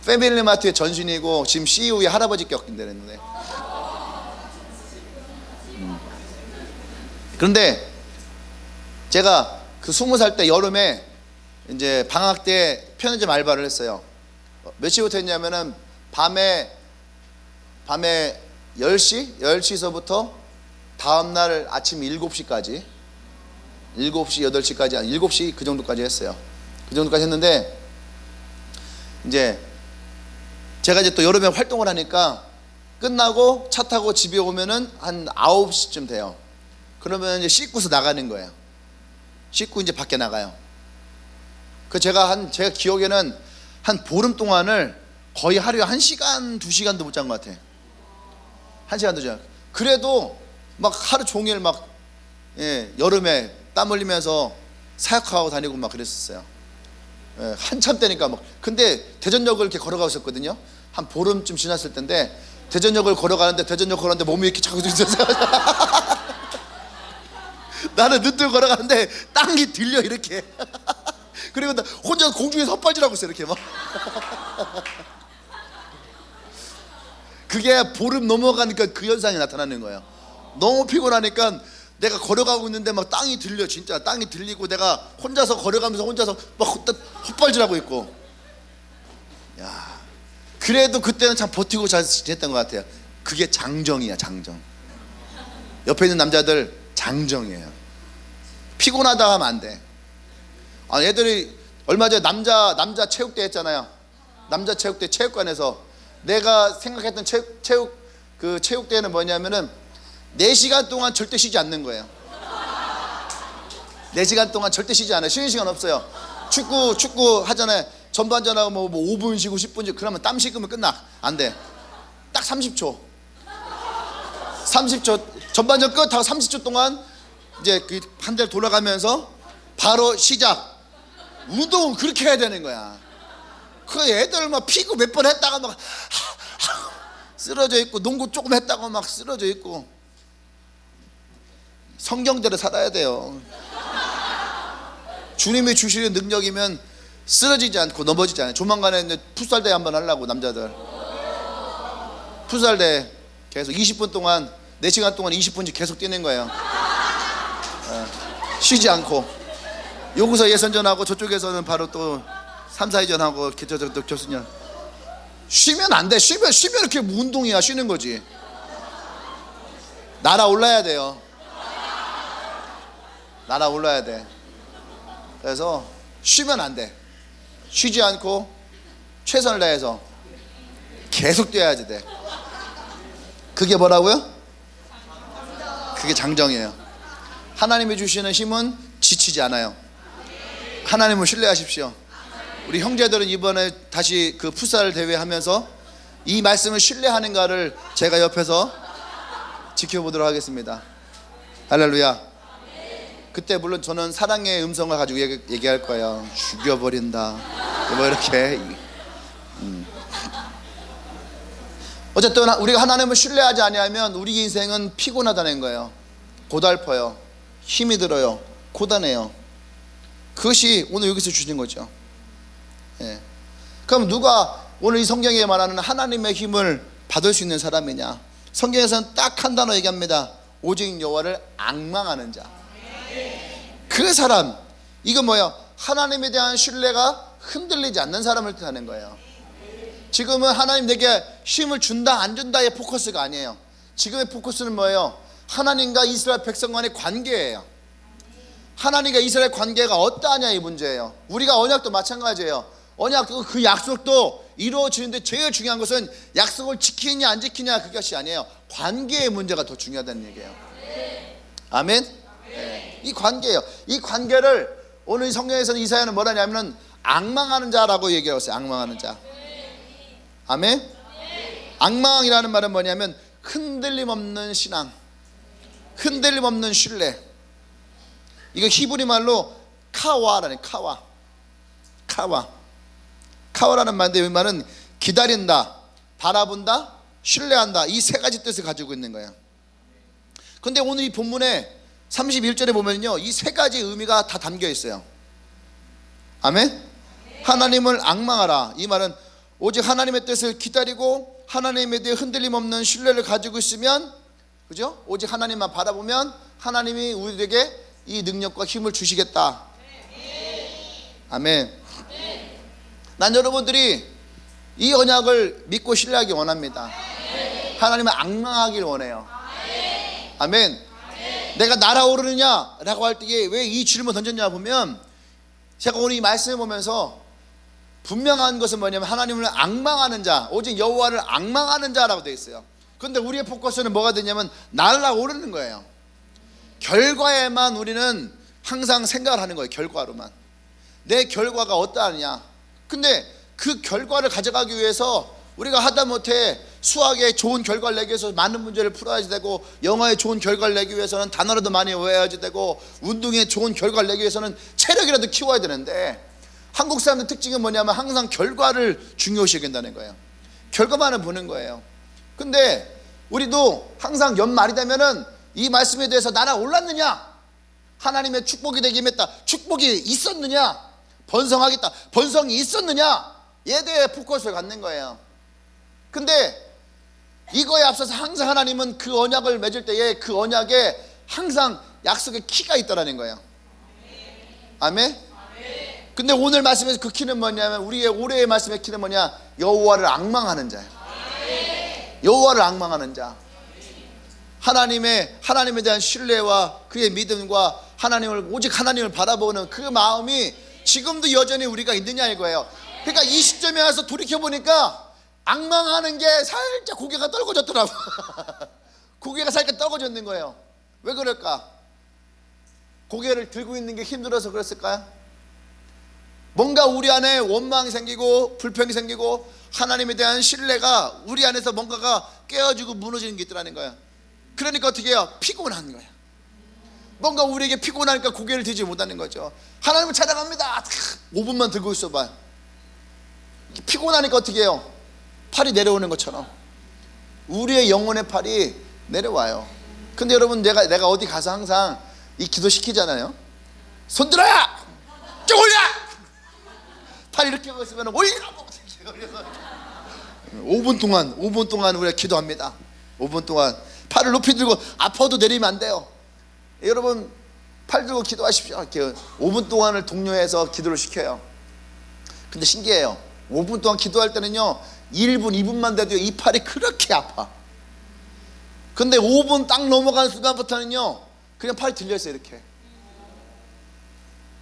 패밀리마트의 전신이고 지금 CEO의 할아버지 격인데 그랬는데. 그런데 제가 그 20살 때 여름에 이제 방학 때 편의점 알바를 했어요. 몇 시부터 했냐면은 밤에 10시? 10시서부터 다음날 아침 7시까지 7시, 8시까지, 7시 그 정도까지 했어요. 그 정도까지 했는데 이제 제가 이제 또 여름에 활동을 하니까 끝나고 차 타고 집에 오면은 한 9시쯤 돼요. 그러면 이제 씻고서 나가는 거예요. 씻고 이제 밖에 나가요. 그 제가 기억에는 한 보름 동안을 거의 하루에 1시간, 2시간도 못 잔 것 같아. 1시간도 자. 그래도 막 하루 종일 막 여름에 땀 흘리면서 사역하고 다니고 막 그랬었어요. 한참 때니까 막. 근데 대전역을 이렇게 걸어가고 있었거든요. 한 보름쯤 지났을 텐데 대전역을 걸어가는데 몸이 이렇게 자꾸 들려서 나는 늦들 걸어가는데 땅이 들려 이렇게. 그리고 나 혼자 공중에서 헛발질하고 있어요 이렇게 막. 그게 보름 넘어가니까 그 현상이 나타나는 거예요. 너무 피곤하니까 내가 걸어가고 있는데 막 땅이 들려. 진짜 땅이 들리고 내가 혼자서 걸어가면서 혼자서 막 헛발질하고 있고. 야, 그래도 그때는 참 버티고 잘 지냈던 것 같아요. 그게 장정이야. 장정. 옆에 있는 남자들 장정이에요. 피곤하다 하면 안 돼. 애들이 얼마 전에 남자 체육대 했잖아요. 남자 체육대 체육관에서 내가 생각했던 체육대회는 뭐냐면은 4시간 동안 절대 쉬지 않는 거예요. 4시간 동안 절대 쉬지 않아요. 쉬는 시간 없어요. 축구 하잖아요. 전반전하고 뭐 5분 쉬고 10분 쉬고 그러면 땀 식으면 끝나. 안 돼. 딱 30초 전반전 끝하고 30초 동안 이제 그 한 대를 돌아가면서 바로 시작. 운동은 그렇게 해야 되는 거야. 그 애들 막 피구 몇 번 했다가 막 쓰러져 있고, 농구 조금 했다가 막 쓰러져 있고. 성경대로 살아야 돼요. 주님이 주시는 능력이면 쓰러지지 않고 넘어지지 않아요. 조만간에 이제 풋살대회 한번 하려고 남자들. 풋살대회 계속 20분 동안 4시간 동안 20분씩 계속 뛰는 거예요. 쉬지 않고. 여기서 예선전하고 저쪽에서는 바로 또 3, 4위전하고 이렇게 또 결승전. 쉬면 안 돼. 쉬면 이렇게 운동이야. 쉬는 거지. 날아올라야 돼요. 날아올라야 돼. 그래서 쉬면 안 돼. 쉬지 않고 최선을 다해서 계속 뛰어야지 돼. 그게 뭐라고요? 그게 장정이에요. 하나님이 주시는 힘은 지치지 않아요. 하나님을 신뢰하십시오. 우리 형제들은 이번에 다시 그 풋살 대회 하면서 이 말씀을 신뢰하는가를 제가 옆에서 지켜보도록 하겠습니다. 할렐루야. 그때 물론 저는 사랑의 음성을 가지고 얘기할 거예요. 죽여버린다 뭐 이렇게. 어쨌든 우리가 하나님을 신뢰하지 아니하면 우리 인생은 피곤하다는 거예요. 고달퍼요. 힘이 들어요. 고단해요. 그것이 오늘 여기서 주신 거죠. 그럼 누가 오늘 이 성경에 말하는 하나님의 힘을 받을 수 있는 사람이냐? 성경에서는 딱 한 단어 얘기합니다. 오직 여호와를 앙망하는 자. 그 사람, 이건 뭐예요? 하나님에 대한 신뢰가 흔들리지 않는 사람을 뜻하는 거예요. 지금은 하나님 내게 힘을 준다 안 준다의 포커스가 아니에요. 지금의 포커스는 뭐예요? 하나님과 이스라엘 백성 간의 관계예요. 하나님과 이스라엘 관계가 어떠하냐 이 문제예요. 우리가 언약도 마찬가지예요. 언약도 그 약속도 이루어지는데 제일 중요한 것은 약속을 지키냐 안 지키냐 그것이 아니에요. 관계의 문제가 더 중요하다는 얘기예요. 아멘? 네. 이 관계예요. 이 관계를 오늘 이 성경에서는 이사야는 뭐라냐면 앙망하는 자라고 얘기하고 있어요. 앙망하는 자. 아멘? 앙망이라는 말은 뭐냐면 흔들림 없는 신앙, 흔들림 없는 신뢰. 이거 히브리 말로 카와라는 카와라는 말인데 이 말은 기다린다, 바라본다, 신뢰한다, 이 세 가지 뜻을 가지고 있는 거예요. 근데 오늘 이 본문에 31절에 보면요, 이 세 가지 의미가 다 담겨 있어요. 아멘? 하나님을 앙망하라. 이 말은 오직 하나님의 뜻을 기다리고 하나님에 대해 흔들림 없는 신뢰를 가지고 있으면, 그죠? 오직 하나님만 바라보면 하나님이 우리에게 이 능력과 힘을 주시겠다. 아멘. 난 여러분들이 이 언약을 믿고 신뢰하기 원합니다. 하나님을 앙망하길 원해요. 아멘. 내가 날아오르느냐 라고 할 때에 왜 이 질문 던졌냐 보면, 제가 오늘 이 말씀을 보면서 분명한 것은 뭐냐면 하나님을 앙망하는 자, 오직 여호와를 앙망하는 자라고 되어 있어요. 그런데 우리의 포커스는 뭐가 되냐면 날아오르는 거예요. 결과에만 우리는 항상 생각을 하는 거예요. 결과로만. 내 결과가 어떠하느냐. 근데 그 결과를 가져가기 위해서 우리가 하다못해 수학에 좋은 결과를 내기 위해서 많은 문제를 풀어야지 되고, 영어에 좋은 결과를 내기 위해서는 단어라도 많이 외워야지 되고, 운동에 좋은 결과를 내기 위해서는 체력이라도 키워야 되는데, 한국 사람들 특징은 뭐냐면 항상 결과를 중요시 여긴다는 거예요. 결과만을 보는 거예요. 근데 우리도 항상 연말이 되면은 이 말씀에 대해서 날아올랐느냐, 하나님의 축복이 되게 임했다, 축복이 있었느냐, 번성하겠다, 번성이 있었느냐, 얘에 대해 포커스를 갖는 거예요. 근데 이거에 앞서서 항상 하나님은 그 언약을 맺을 때에 그 언약에 항상 약속의 키가 있다라는 거예요. 아멘? 근데 오늘 말씀에서 그 키는 뭐냐면, 우리의 올해의 말씀의 키는 뭐냐, 여호와를 앙망하는 자예요. 여호와를 앙망하는 자. 하나님에 대한 신뢰와 그의 믿음과 오직 하나님을 바라보는 그 마음이 지금도 여전히 우리가 있느냐 이거예요. 그러니까 이 시점에 와서 돌이켜보니까 앙망하는 게 살짝 고개가 떨궈졌더라고. 고개가 살짝 떨궈졌는 거예요. 왜 그럴까? 고개를 들고 있는 게 힘들어서 그랬을까요? 뭔가 우리 안에 원망이 생기고 불평이 생기고 하나님에 대한 신뢰가 우리 안에서 뭔가가 깨어지고 무너지는 게 있더라는 거예요. 그러니까 어떻게 해요? 피곤한 거예요. 뭔가 우리에게 피곤하니까 고개를 들지 못하는 거죠. 하나님을 찬양합니다. 5분만 들고 있어봐. 피곤하니까 어떻게 해요? 팔이 내려오는 것처럼 우리의 영혼의 팔이 내려와요. 근데 여러분, 내가 어디 가서 항상 이 기도 시키잖아요. 손 들어요! 쭉 올려! 팔 이렇게 하고 있으면 올리라고! 5분 동안 우리가 기도합니다. 5분 동안 팔을 높이 들고, 아파도 내리면 안 돼요. 여러분, 팔 들고 기도하십시오. 이렇게 5분 동안을 독려해서 기도를 시켜요. 근데 신기해요. 5분 동안 기도할 때는요, 1분, 2분만 돼도 이 팔이 그렇게 아파. 근데 5분 딱 넘어가는 순간부터는요, 그냥 팔이 들려있어요. 이렇게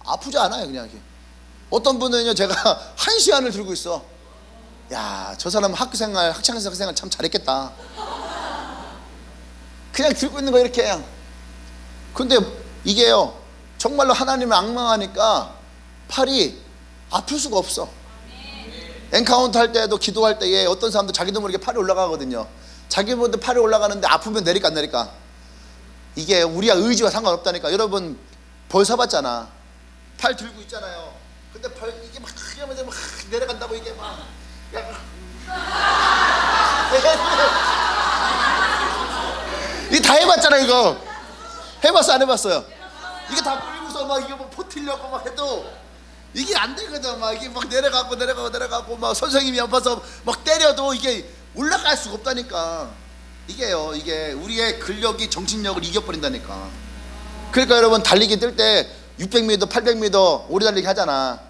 아프지 않아요. 그냥 이렇게. 어떤 분은요, 제가 1시간을 들고 있어. 야, 저 사람 학창생활 참 잘했겠다. 그냥 들고 있는 거 이렇게 그냥. 근데 이게요, 정말로 하나님을 앙망하니까 팔이 아플 수가 없어. 엔카운트 할 때도, 기도할 때에 어떤 사람들 자기도 모르게 팔이 올라가거든요. 자기 모르게 팔이 올라가는데 아프면 내릴까 안 내릴까? 이게 우리가 의지와 상관없다니까. 여러분 벌 서봤잖아. 팔 들고 있잖아요. 근데 이게 막 하면서 막 내려간다고, 이게 막 이게 다 해봤잖아. 이거 해봤어 안 해봤어요? 이게 다 끌고서 막 이게 뭐 버티려고 막 해도 이게 안 되거든. 막 이게 막 내려가고 막 선생님이 아파서 막 때려도 이게 올라갈 수가 없다니까. 이게요, 이게 우리의 근력이 정신력을 이겨버린다니까. 그러니까 여러분, 달리기 뛸 때 600m, 800m 오래 달리기 하잖아.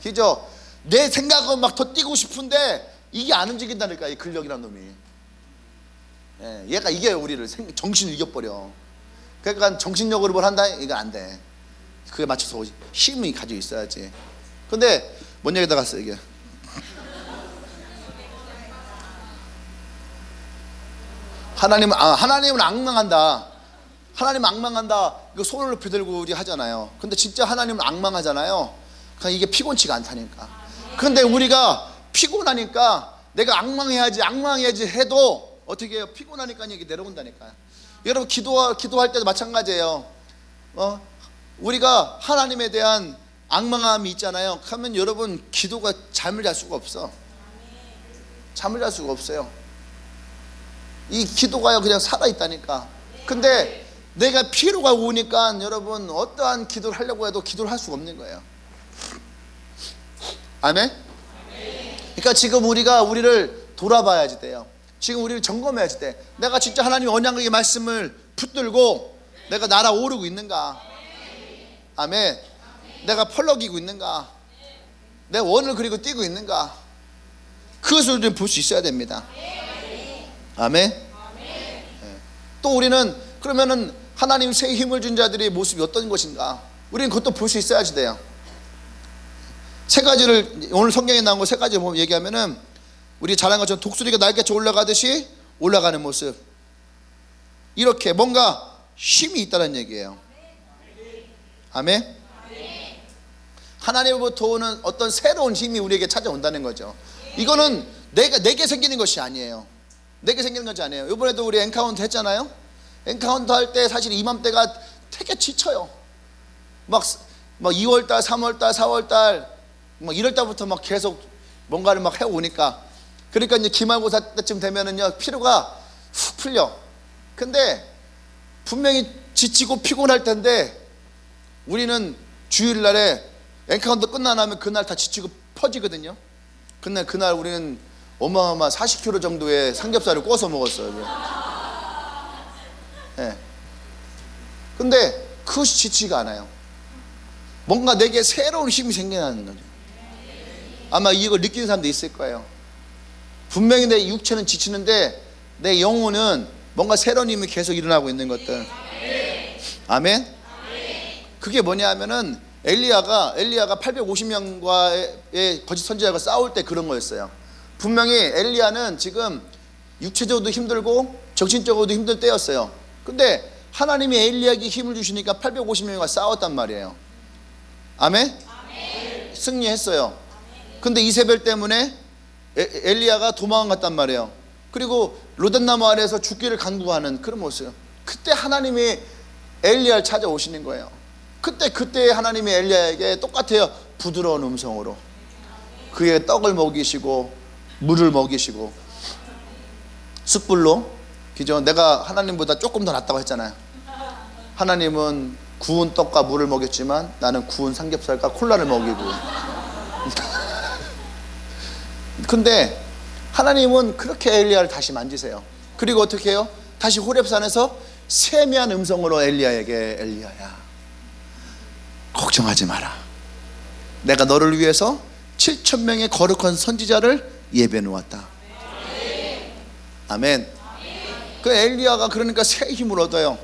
그죠? 내 생각은 막 더 뛰고 싶은데 이게 안 움직인다니까, 이 근력이란 놈이. 예, 얘가 이겨요, 우리를. 정신을 이겨버려. 그러니까 정신력으로 뭘 한다? 이거 안 돼. 그에 맞춰서 힘이 가지고 있어야지. 근데 뭔 얘기다 갔어 이게. 하나님은 악망한다. 하나님 악망한다. 이거 손을 높이 들고 우리 하잖아요. 근데 진짜 하나님은 악망하잖아요. 그냥 이게 피곤치가 않다니까. 근데 우리가 피곤하니까 내가 악망해야지 해도 어떻게 해요? 피곤하니까 이게 내려온다니까요. 여러분 기도할 때도 마찬가지예요. 우리가 하나님에 대한 악망함이 있잖아요. 그러면 여러분 기도가 잠을 잘 수가 없어. 잠을 잘 수가 없어요. 이 기도가요 그냥 살아있다니까. 근데 내가 피로가 오니까 여러분 어떠한 기도를 하려고 해도 기도를 할 수가 없는 거예요. 아멘? 그러니까 지금 우리를 돌아봐야지 돼요. 지금 우리를 점검해야지 돼. 내가 진짜 하나님의 언약의 말씀을 붙들고 내가 날아오르고 있는가? 아멘. 내가 펄럭이고 있는가? 내 원을 그리고 뛰고 있는가? 그것을 좀 볼 수 있어야 됩니다. 아멘. 또 우리는 그러면은 하나님 새 힘을 준 자들의 모습이 어떤 것인가? 우리는 그것도 볼 수 있어야지 돼요. 세 가지를 오늘 성경에 나온 거 세 가지 보면 얘기하면은 우리 잘한 것처럼 독수리가 날개쳐 올라가듯이 올라가는 모습. 이렇게 뭔가 힘이 있다는 얘기예요. 아멘. 하나님으로부터 오는 어떤 새로운 힘이 우리에게 찾아온다는 거죠. 이거는 내게 생기는 것이 아니에요. 내게 생기는 것이 아니에요. 이번에도 우리 엔카운터 했잖아요. 엔카운터 할 때 사실 이맘때가 되게 지쳐요. 막 2월달, 3월달, 4월달, 막 1월달부터 막 계속 뭔가를 막 해오니까, 그러니까 이제 기말고사 때쯤 되면은요 피로가 훅 풀려. 근데 분명히 지치고 피곤할 텐데 우리는 주일날에 엔카운터 끝나면 그날 다 지치고 퍼지거든요. 근데 그날 우리는 어마어마 40kg 정도의 삼겹살을 구워서 먹었어요. 네. 근데 그것이 지치가 않아요. 뭔가 내게 새로운 힘이 생겨나는 거죠. 아마 이걸 느끼는 사람도 있을 거예요. 분명히 내 육체는 지치는데 내 영혼은 뭔가 새로운 힘이 계속 일어나고 있는 것들. 아멘. 그게 뭐냐 하면은 엘리야가 850명과의 거짓 선지자가 싸울 때 그런 거였어요. 분명히 엘리야는 지금 육체적으로도 힘들고 정신적으로도 힘들 때였어요. 근데 하나님이 엘리야에게 힘을 주시니까 850명과 싸웠단 말이에요. 아멘? 승리했어요. 근데 이세벨 때문에 엘리야가 도망갔단 말이에요. 그리고 로댓나무 아래에서 죽기를 간구하는 그런 모습. 그때 하나님이 엘리야를 찾아오시는 거예요. 그때 하나님이 엘리야에게 똑같아요. 부드러운 음성으로 그의 떡을 먹이시고 물을 먹이시고 숯불로. 그죠? 내가 하나님보다 조금 더 낫다고 했잖아요. 하나님은 구운 떡과 물을 먹였지만 나는 구운 삼겹살과 콜라를 먹이고. 근데 하나님은 그렇게 엘리야를 다시 만지세요. 그리고 어떻게 해요? 다시 호렙산에서 세미한 음성으로 엘리야에게, 엘리야야 걱정하지 마라. 내가 너를 위해서 7,000명의 거룩한 선지자를 예배해 놓았다. 아멘. 그 엘리야가 그러니까 새 힘을 얻어요.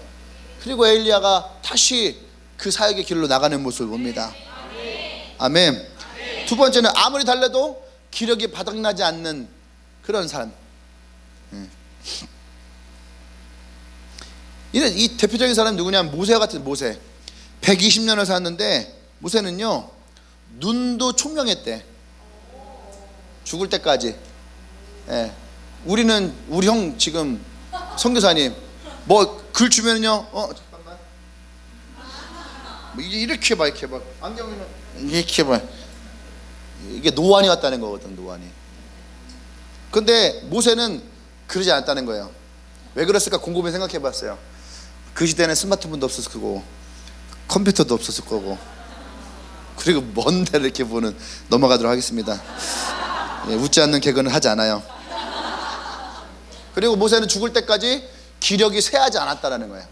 그리고 엘리야가 다시 그 사역의 길로 나가는 모습을 봅니다. 아멘. 두 번째는 아무리 달래도 기력이 바닥나지 않는 그런 사람. 이 대표적인 사람이 누구냐면 모세 같은 모세. 120년을 살았는데 모세는요 눈도 총명했대. 죽을 때까지. 예. 우리 형 지금 선교사님 뭐 글 주면요 잠깐만 이렇게 봐, 이렇게 봐. 안경이면 이렇게 봐. 이게 노안이 왔다는 거거든, 노안이. 근데 모세는 그러지 않았다는 거예요. 왜 그랬을까 곰곰이 생각해 봤어요. 그 시대는 스마트폰도 없었을 거고 컴퓨터도 없었을 거고, 그리고 먼 데를 이렇게 보는. 넘어가도록 하겠습니다. 예, 웃지 않는 개그는 하지 않아요. 그리고 모세는 죽을 때까지 기력이 쇠하지 않았다라는 거예요.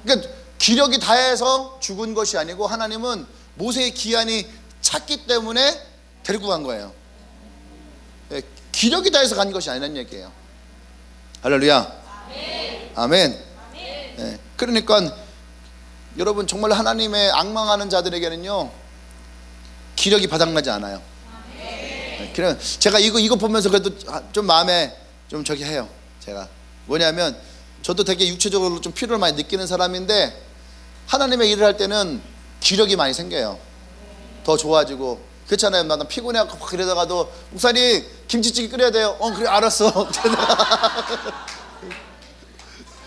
그러니까 기력이 다해서 죽은 것이 아니고 하나님은 모세의 기한이 찼기 때문에 데리고 간 거예요. 예, 기력이 다해서 간 것이 아니라는 얘기예요. 할렐루야. 아멘. 예, 그러니까 여러분 정말 하나님의 악망하는 자들에게는요 기력이 바닥나지 않아요. 예, 제가 이거 보면서 그래도 좀 마음에 좀 저기 해요. 제가 뭐냐면 저도 되게 육체적으로 좀 피로를 많이 느끼는 사람인데 하나님의 일을 할 때는 기력이 많이 생겨요. 더 좋아지고 그렇잖아요. 나 피곤해갖고 막 그러다가도 목사님 김치찌개 끓여야 돼요. 그래 알았어.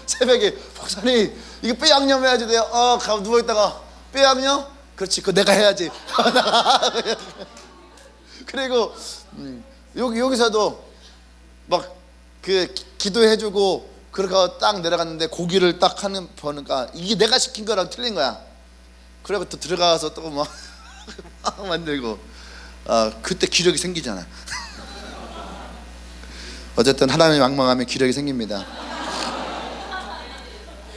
새벽에 목사님 이거 뼈 양념 해야지 돼요. 가고 누워있다가 뼈 양념? 그렇지 그거 내가 해야지. 그리고 여기서도 막 그 기도해주고 그러고 딱 내려갔는데 고기를 딱 하는 보니까 이게 내가 시킨 거랑 틀린 거야. 그래고 또 들어가서 또 막 만들고 그때 기력이 생기잖아. 어쨌든 하나님 망망하면 기력이 생깁니다.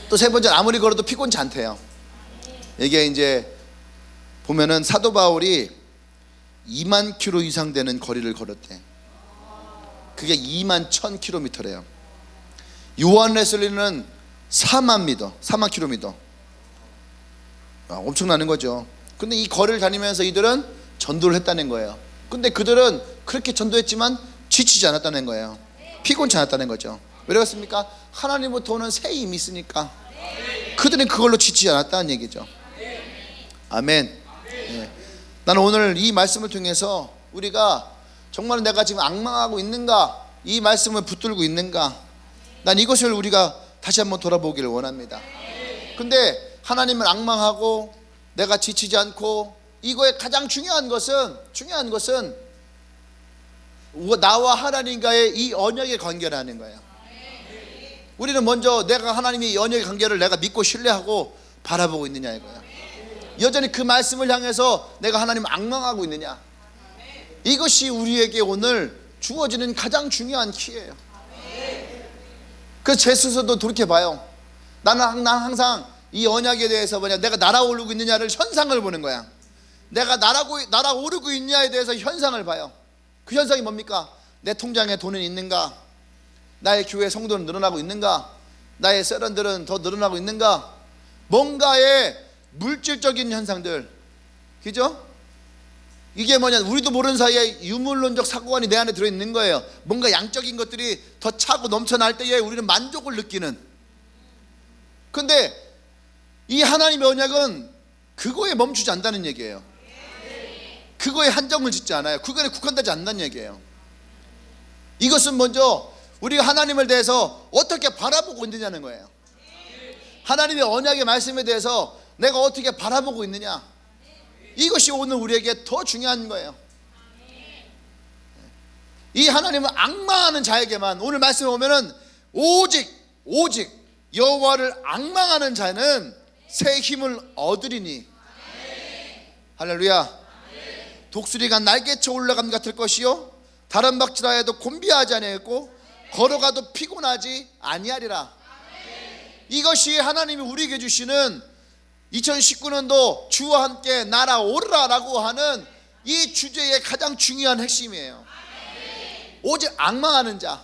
또 세 번째 아무리 걸어도 피곤치 않대요. 이게 이제 보면은 사도 바울이 2만 킬로 이상 되는 거리를 걸었대. 그게 2만 1000km래요. 요한 웨슬리는 4만 킬로미터. 엄청나는 거죠. 근데 이 거리를 다니면서 이들은 전도를 했다는 거예요. 근데 그들은 그렇게 전도했지만 지치지 않았다는 거예요. 피곤치 않았다는 거죠. 왜 그렇습니까? 하나님부터 오는 새 힘이 있으니까 그들은 그걸로 지치지 않았다는 얘기죠. 아멘. 네. 나는 오늘 이 말씀을 통해서 우리가 정말 내가 지금 앙망하고 있는가, 이 말씀을 붙들고 있는가, 난 이것을 우리가 다시 한번 돌아보기를 원합니다. 근데 하나님을 앙망하고 내가 지치지 않고, 이거의 가장 중요한 것은 나와 하나님과의 이 언약의 관계라는 거예요. 우리는 먼저 내가 하나님의 이 언약의 관계를 내가 믿고 신뢰하고 바라보고 있느냐 이거예요. 여전히 그 말씀을 향해서 내가 하나님을 앙망하고 있느냐, 이것이 우리에게 오늘 주어지는 가장 중요한 키예요. 그래서 제 스스로도 돌이켜봐요. 나는 항상 이 언약에 대해서 내가 날아오르고 있느냐를 현상을 보는 거야. 내가 날아오르고 있느냐에 대해서 현상을 봐요. 그 현상이 뭡니까? 내 통장에 돈은 있는가? 나의 교회 성도는 늘어나고 있는가? 나의 세련들은 더 늘어나고 있는가? 뭔가의 물질적인 현상들, 그죠? 이게 우리도 모르는 사이에 유물론적 사고관이 내 안에 들어있는 거예요. 뭔가 양적인 것들이 더 차고 넘쳐날 때에 우리는 만족을 느끼는. 근데 이 하나님의 언약은 그거에 멈추지 않는다는 얘기예요. 그거에 한정을 짓지 않아요. 그거에 국한되지 않는다는 얘기예요. 이것은 먼저 우리가 하나님을 대해서 어떻게 바라보고 있느냐는 거예요. 하나님의 언약의 말씀에 대해서 내가 어떻게 바라보고 있느냐, 이것이 오늘 우리에게 더 중요한 거예요. 이 하나님을 앙망하는 자에게만, 오늘 말씀에 보면은 오직 여호와를 앙망하는 자는 새 힘을 얻으리니. 할렐루야. 독수리가 날개쳐 올라감 같을 것이요 다른 박질하여도 곤비하지 아니하였고 걸어가도 피곤하지 아니하리라. 이것이 하나님이 우리에게 주시는 2019년도 주와 함께 날아오르라 라고 하는 이 주제의 가장 중요한 핵심이에요. 오직 앙망하는 자.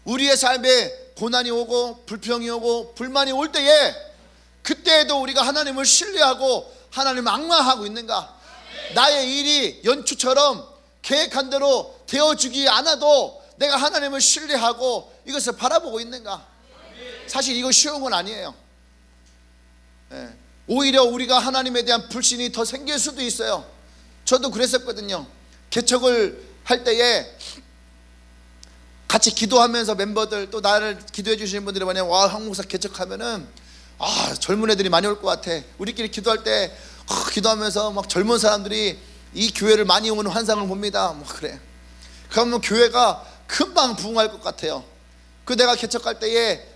우리의 삶에 고난이 오고 불평이 오고 불만이 올 때에, 그때에도 우리가 하나님을 신뢰하고 하나님을 앙망하고 있는가? 나의 일이 연초처럼 계획한 대로 되어주지 않아도 내가 하나님을 신뢰하고 이것을 바라보고 있는가? 사실 이거 쉬운 건 아니에요. 오히려 우리가 하나님에 대한 불신이 더 생길 수도 있어요. 저도 그랬었거든요. 개척을 할 때에 같이 기도하면서 멤버들, 또 나를 기도해 주시는 분들이 와, 한국사 개척하면은 젊은 애들이 많이 올 것 같아. 우리끼리 기도할 때 기도하면서 막 젊은 사람들이 이 교회를 많이 오는 환상을 봅니다. 그래. 그러면 교회가 금방 부흥할 것 같아요. 내가 개척할 때에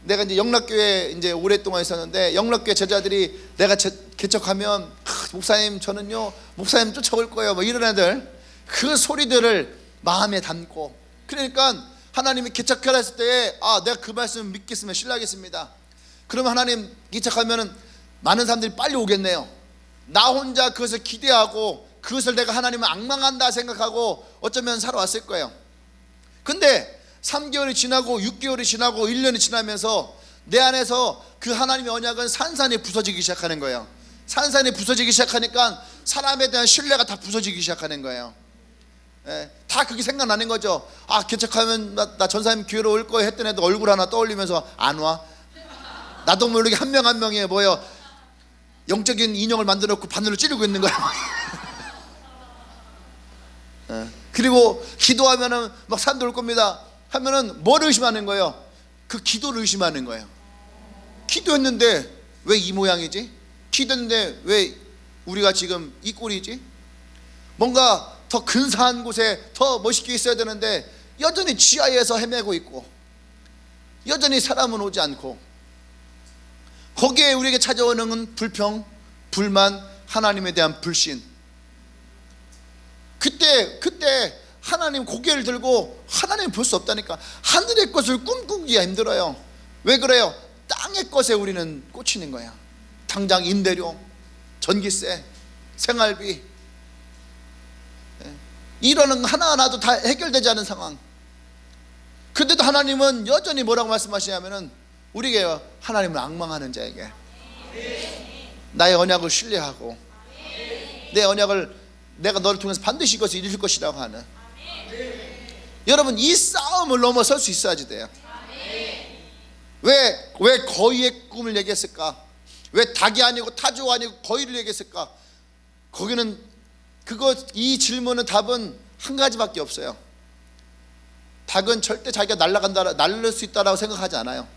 내가 이제 영락교회 이제 오랫동안 있었는데, 영락교회 제자들이 내가 개척하면 목사님 저는요 목사님 쫓아올 거예요 이런 애들, 그 소리들을 마음에 담고, 그러니까 하나님이 개척하라 했을 때에 내가 그 말씀 믿겠으면 신뢰하겠습니다. 그러면 하나님 개척하면은 많은 사람들이 빨리 오겠네요. 나 혼자 그것을 기대하고 그것을 내가 하나님을 앙망한다 생각하고 어쩌면 살아왔을 거예요. 근데 3개월이 지나고 6개월이 지나고 1년이 지나면서 내 안에서 그 하나님의 언약은 산산이 부서지기 시작하는 거예요. 산산이 부서지기 시작하니까 사람에 대한 신뢰가 다 부서지기 시작하는 거예요. 다 그게 생각나는 거죠. 아, 개척하면 나 전사님 교회로 올 거야 했던 애도 얼굴 하나 떠올리면서 안 와. 나도 모르게 한 명 한 명이 뭐예요, 영적인 인형을 만들어 놓고 바늘로 찌르고 있는 거야. 그리고 기도하면은 막 사람들 올 겁니다 하면은 뭘 의심하는 거예요? 그 기도를 의심하는 거예요. 기도했는데 왜 이 모양이지? 기도했는데 왜 우리가 지금 이 꼴이지? 뭔가 더 근사한 곳에 더 멋있게 있어야 되는데 여전히 지하에서 헤매고 있고, 여전히 사람은 오지 않고, 거기에 우리에게 찾아오는 불평, 불만, 하나님에 대한 불신. 그때 하나님 고개를 들고 하나님 볼 수 없다니까. 하늘의 것을 꿈꾸기가 힘들어요. 왜 그래요? 땅의 것에 우리는 꽂히는 거야. 당장 임대료, 전기세, 생활비, 이러는 하나하나도 다 해결되지 않은 상황. 그런데도 하나님은 여전히 뭐라고 말씀하시냐면은 우리에게 하나님을 앙망하는 자에게 나의 언약을 신뢰하고 내 언약을 내가 너를 통해서 반드시 이것을 이룰 것이라고 하는, 여러분 이 싸움을 넘어설 수 있어야지 돼요. 왜 거위의 꿈을 얘기했을까? 왜 닭이 아니고 타조가 아니고 거위를 얘기했을까? 거기는 이 질문은 답은 한 가지밖에 없어요. 닭은 절대 자기가 날릴 수 있다라고 생각하지 않아요.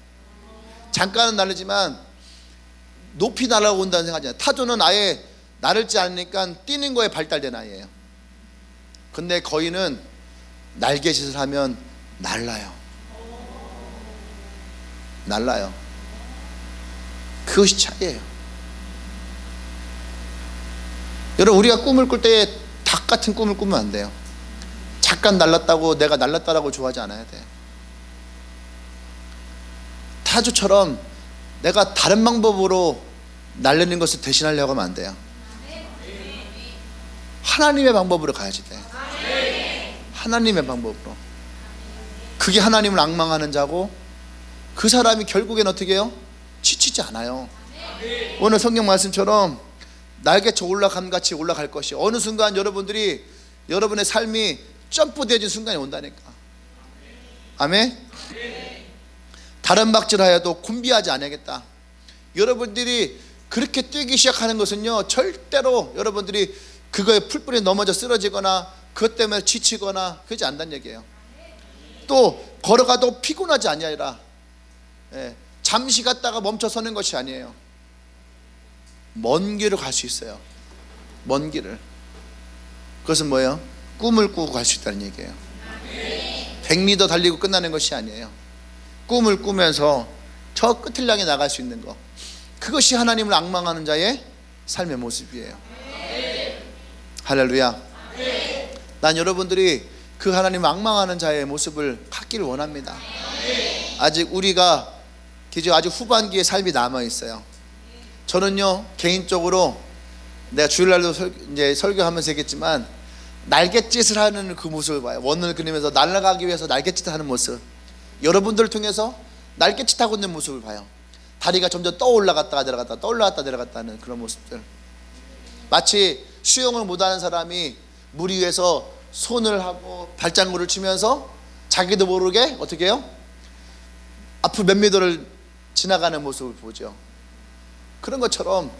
잠깐은 날리지만 높이 날아온다는 생각하지 않아요. 타조는 아예 날지 않으니까 뛰는 거에 발달된 아이예요. 근데 거위는 날개짓을 하면 날라요. 그것이 차이예요. 여러분, 우리가 꿈을 꿀 때 닭 같은 꿈을 꾸면 안 돼요. 잠깐 날랐다고 내가 날랐다라고 좋아하지 않아야 돼요. 타조처럼 내가 다른 방법으로 날리는 것을 대신하려고 하면 안 돼요. 하나님의 방법으로 가야지 돼. 하나님의 방법으로. 그게 하나님을 앙망하는 자고, 그 사람이 결국엔 어떻게 해요? 지치지 않아요. 오늘 성경 말씀처럼 날개쳐 올라간 같이 올라갈 것이, 어느 순간 여러분의 삶이 점프되어진 순간이 온다니까. 아멘. 다른 박질하여도 곤비하지 않겠다. 여러분들이 그렇게 뛰기 시작하는 것은요, 절대로 여러분들이 그거에 풀뿌리 넘어져 쓰러지거나 그것 때문에 지치거나 그러지 않다는 얘기예요. 또 걸어가도 피곤하지 아니하리라. 잠시 갔다가 멈춰 서는 것이 아니에요. 먼 길을 갈 수 있어요. 먼 길을. 그것은 뭐예요? 꿈을 꾸고 갈 수 있다는 얘기예요. 100m 달리고 끝나는 것이 아니에요. 꿈을 꾸면서 저 끝을 향해 나갈 수 있는 것, 그것이 하나님을 앙망하는 자의 삶의 모습이에요. 할렐루야. 난 여러분들이 그 하나님을 앙망하는 자의 모습을 갖기를 원합니다. 아직 우리가 아주 후반기의 삶이 남아있어요. 저는요, 개인적으로 내가 주일날도 이제 설교하면서 얘기했지만, 날갯짓을 하는 그 모습을 봐요. 원을 그리면서 날아가기 위해서 날갯짓을 하는 모습, 여러분들을 통해서 날갯짓하고 있는 모습을 봐요. 다리가 점점 떠올라갔다가 내려갔다, 떠올라갔다 내려갔다 하는 그런 모습들. 마치 수영을 못하는 사람이 물 위에서 손을 하고 발장구를 치면서 자기도 모르게 어떻게 해요? 앞으로 몇 미터를 지나가는 모습을 보죠. 그런 것처럼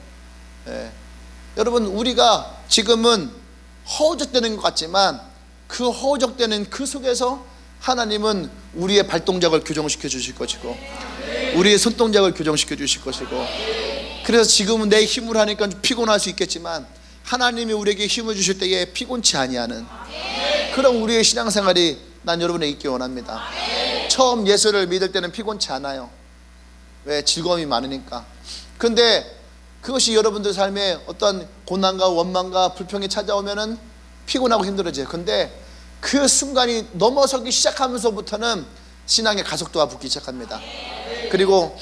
여러분, 우리가 지금은 허우적대는 것 같지만 그 허우적대는 그 속에서 하나님은 우리의 발동작을 교정시켜 주실 것이고, 우리의 손동작을 교정시켜 주실 것이고, 그래서 지금은 내 힘으로 하니까 좀 피곤할 수 있겠지만 하나님이 우리에게 힘을 주실 때에 피곤치 아니하는 그런 우리의 신앙생활이 난 여러분에게 있기 원합니다. 처음 예수를 믿을 때는 피곤치 않아요. 왜? 즐거움이 많으니까. 근데 그것이 여러분들 삶에 어떤 고난과 원망과 불평이 찾아오면은 피곤하고 힘들어져요. 근데 그 순간이 넘어서기 시작하면서부터는 신앙의 가속도가 붙기 시작합니다. 그리고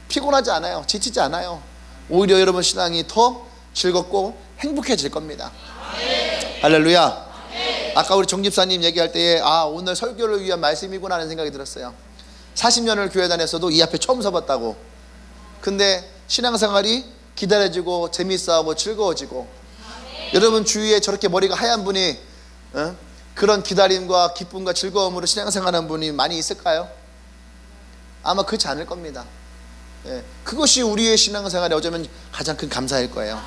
피곤하지 않아요. 지치지 않아요. 오히려 여러분 신앙이 더 즐겁고 행복해질 겁니다. 할렐루야. 아까 우리 정 집사님 얘기할 때에 오늘 설교를 위한 말씀이구나 하는 생각이 들었어요. 40년을 교회 다녔어도 이 앞에 처음 서봤다고. 근데 신앙생활이 기다려지고 재밌어하고 즐거워지고, 여러분 주위에 저렇게 머리가 하얀 분이 그런 기다림과 기쁨과 즐거움으로 신앙생활하는 분이 많이 있을까요? 아마 그렇지 않을 겁니다. 예, 그것이 우리의 신앙생활에 어쩌면 가장 큰 감사일 거예요.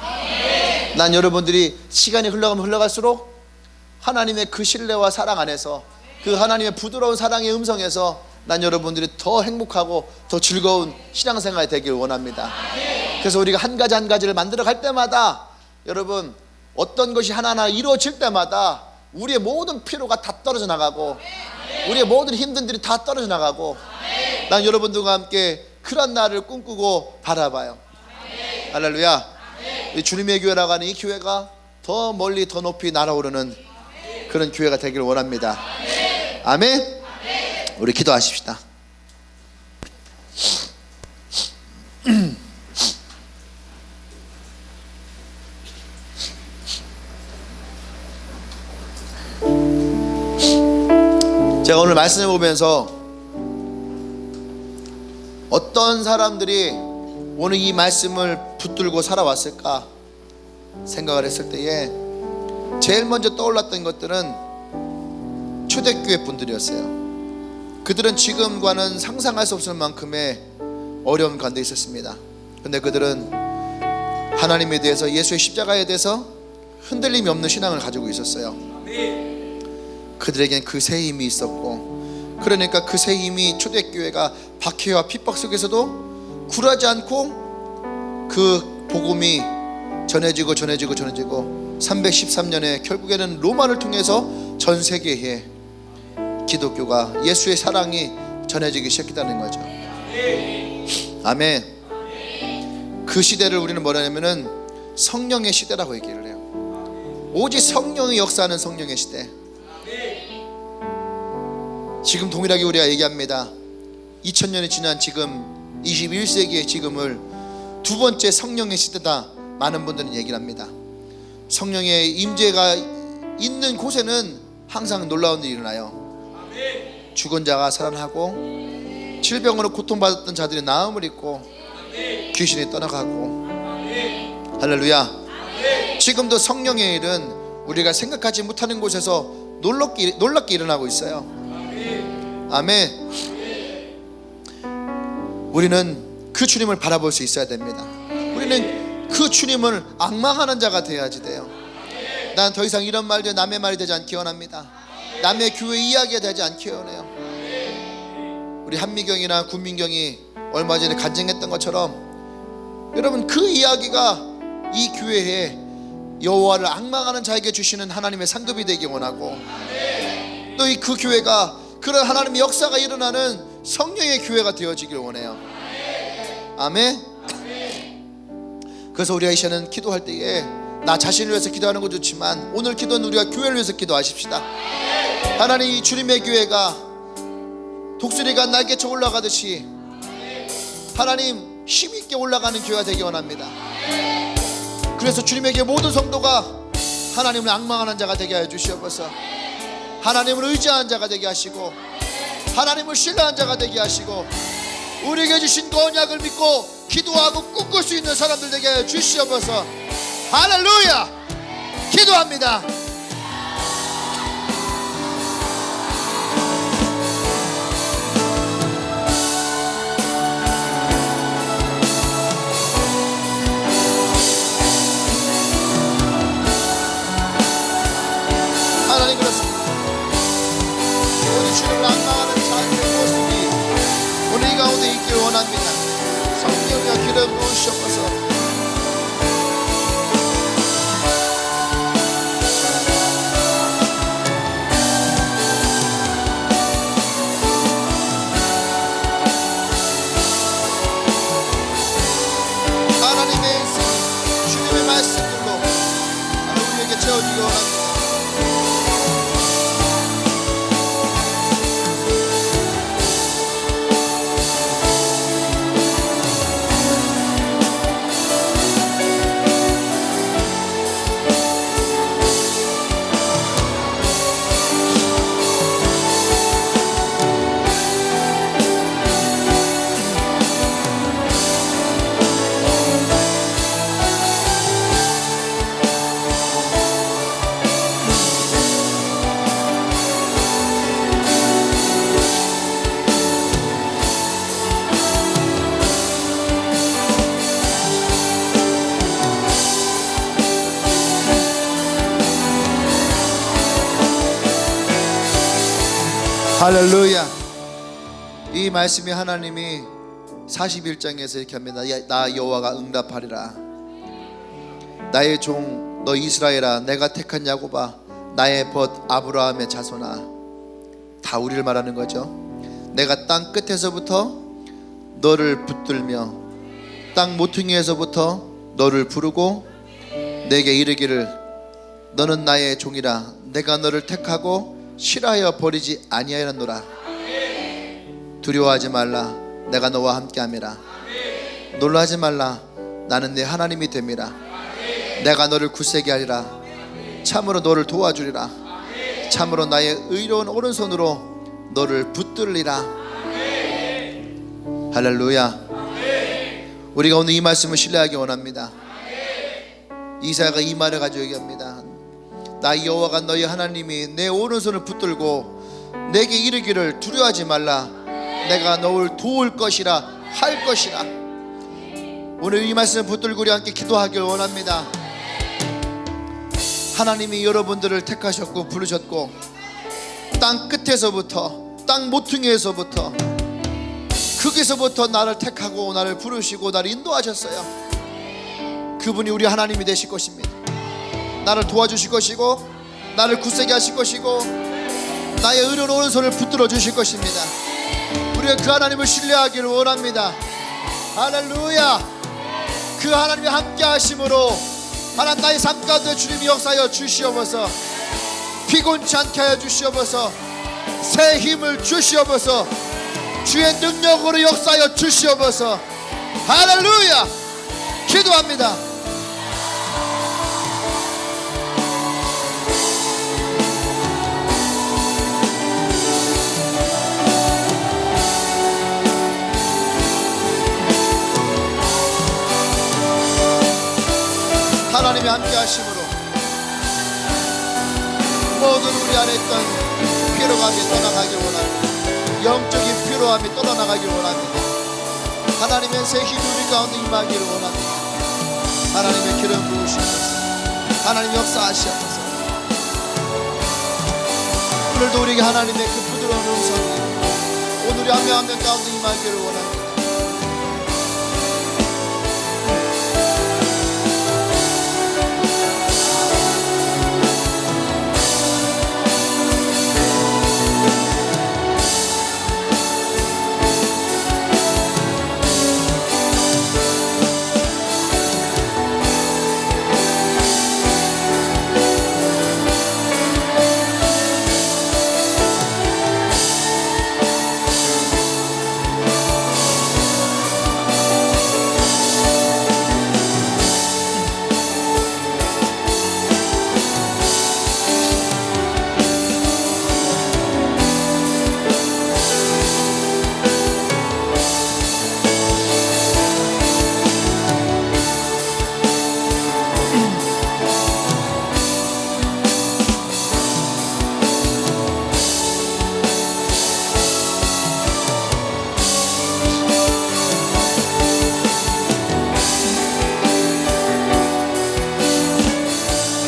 난 여러분들이 시간이 흘러가면 흘러갈수록 하나님의 그 신뢰와 사랑 안에서, 그 하나님의 부드러운 사랑의 음성에서 난 여러분들이 더 행복하고 더 즐거운 신앙생활이 되길 원합니다. 그래서 우리가 한 가지 한 가지를 만들어 갈 때마다, 여러분, 어떤 것이 하나하나 이루어질 때마다 우리의 모든 피로가 다 떨어져 나가고, 우리의 모든 힘든들이 다 떨어져 나가고, 난 여러분들과 함께 그런 날을 꿈꾸고 바라봐요. 할렐루야. 이 주님의 교회라고 하는 이 교회가 더 멀리 더 높이 날아오르는 그런 교회가 되길 원합니다. 아멘. 우리 기도하십시다. 제가 오늘 말씀을 보면서 어떤 사람들이 오늘 이 말씀을 붙들고 살아왔을까 생각을 했을 때에 제일 먼저 떠올랐던 것들은 초대교회 분들이었어요. 그들은 지금과는 상상할 수 없을 만큼의 어려운 가운데 있었습니다. 근데 그들은 하나님에 대해서, 예수의 십자가에 대해서 흔들림이 없는 신앙을 가지고 있었어요. 그들에겐 그 새 힘이 있었고, 그러니까 그 새 힘이 초대교회가 박해와 핍박 속에서도 굴하지 않고 그 복음이 전해지고 313년에 결국에는 로마를 통해서 전 세계에 기독교가, 예수의 사랑이 전해지기 시작했다는 거죠. 아멘. 그 시대를 우리는 뭐라 하냐면은 성령의 시대라고 얘기를 해요. 오직 성령이 역사하는 성령의 시대. 지금 동일하게 우리가 얘기합니다. 2000년이 지난 지금 21세기의 지금을 두 번째 성령의 시대다, 많은 분들은 얘기를 합니다. 성령의 임재가 있는 곳에는 항상 놀라운 일이 일어나요. 죽은 자가 살아나고, 질병으로 고통받았던 자들이 나음을 입고, 귀신이 떠나가고. 할렐루야. 지금도 성령의 일은 우리가 생각하지 못하는 곳에서 놀랍게 일어나고 있어요. 아멘. 우리는 그 주님을 바라볼 수 있어야 됩니다. 우리는 그 주님을 앙망하는 자가 되어야지 돼요. 난 더 이상 이런 말들 남의 말이 되지 않기 원합니다. 남의 교회 이야기가 되지 않기 원해요. 우리 한미경이나 군민경이 얼마 전에 간증했던 것처럼, 여러분, 그 이야기가 이 교회에 여호와를 앙망하는 자에게 주시는 하나님의 상급이 되기 원하고, 또 이 그 교회가 그런 하나님의 역사가 일어나는 성령의 교회가 되어지길 원해요. 아멘. 그래서 우리가 이 시간은 기도할 때에 나 자신을 위해서 기도하는 것도 좋지만, 오늘 기도는 우리가 교회를 위해서 기도하십시다. 하나님, 이 주님의 교회가 독수리가 날개쳐 올라가듯이 하나님 힘있게 올라가는 교회가 되기 원합니다. 그래서 주님의 교회 모든 성도가 하나님을 앙망하는 자가 되게 하여 주시옵소서. 하나님을 의지하는 자가 되게 하시고, 하나님을 신뢰하는 자가 되게 하시고, 우리에게 주신 그 언약을 믿고 기도하고 꿈꿀 수 있는 사람들 되게 하여 주시옵소서. 할렐루야. 기도합니다. 하나님, 그렇습니다. 우리 주를 앙망하는 자의 모습이 오늘 이 가운데 있기를 원합니다. 성령과 기름 부으시옵소서. 하나님의 주님의 말씀들로 우리에게 채워주기 원합니다. 할렐루야. 이 말씀이 하나님이 41장에서 이렇게 합니다. 나 여호와가 응답하리라. 나의 종 너 이스라엘아, 내가 택한 야곱아, 나의 벗 아브라함의 자손아. 다 우리를 말하는 거죠. 내가 땅 끝에서부터 너를 붙들며 땅 모퉁이에서부터 너를 부르고 내게 이르기를 너는 나의 종이라. 내가 너를 택하고 싫어하여 버리지 아니하였노라. 두려워하지 말라. 내가 너와 함께함이라. 놀라지 말라. 나는 네 하나님이 됨이라. 내가 너를 굳세게 하리라. 참으로 너를 도와주리라. 참으로 나의 의로운 오른손으로 너를 붙들리라. 할렐루야. 우리가 오늘 이 말씀을 신뢰하기 원합니다. 이사야가 이 말을 가지고 얘기합니다. 나 여호와가 너희 하나님이 내 오른손을 붙들고 내게 이르기를 두려워하지 말라. 내가 너를 도울 것이라 할 것이라. 오늘 이 말씀을 붙들고 우리 함께 기도하길 원합니다. 하나님이 여러분들을 택하셨고 부르셨고 땅 끝에서부터 땅 모퉁이에서부터 거기서부터 나를 택하고 나를 부르시고 나를 인도하셨어요. 그분이 우리 하나님이 되실 것입니다. 나를 도와주실 것이고 나를 굳세게 하실 것이고 나의 의로운 오른손을 붙들어 주실 것입니다. 우리가 그 하나님을 신뢰하기를 원합니다. 할렐루야. 그 하나님이 함께 하심으로 하나님 나의 삶 가운데 주님이 역사하여 주시옵소서. 피곤치 않게 하여 주시옵소서. 새 힘을 주시옵소서. 주의 능력으로 역사하여 주시옵소서. 할렐루야. 기도합니다. 하나님이 함께 하심으로 모든 우리 안에 있던 피로감이 떠나가길 원합니다. 영적인 피로함이 떠나가길 원합니다. 하나님의 새 힘이 우리 가운데 임하기를 원합니다. 하나님의 기름 부으시옵소서. 하나님 역사하시옵소서. 오늘도 우리에게 하나님의 그 부드러운 음성이 오늘 우리 한 명 한 명 가운데 임하기를 원합니다.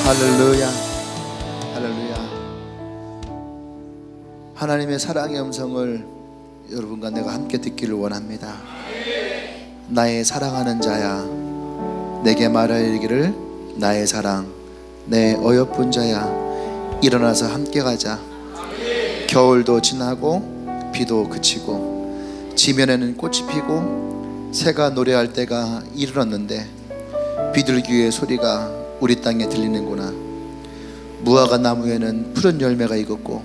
할렐루야. 할렐루야. 하나님의 사랑의 음성을 여러분과 내가 함께 듣기를 원합니다. 나의 사랑하는 자야, 내게 말하기를 나의 사랑, 내 어여쁜 자야, 일어나서 함께 가자. 겨울도 지나고 비도 그치고 지면에는 꽃이 피고 새가 노래할 때가 이르렀는데 비둘기의 소리가 우리 땅에 들리는구나. 무화과 나무에는 푸른 열매가 익었고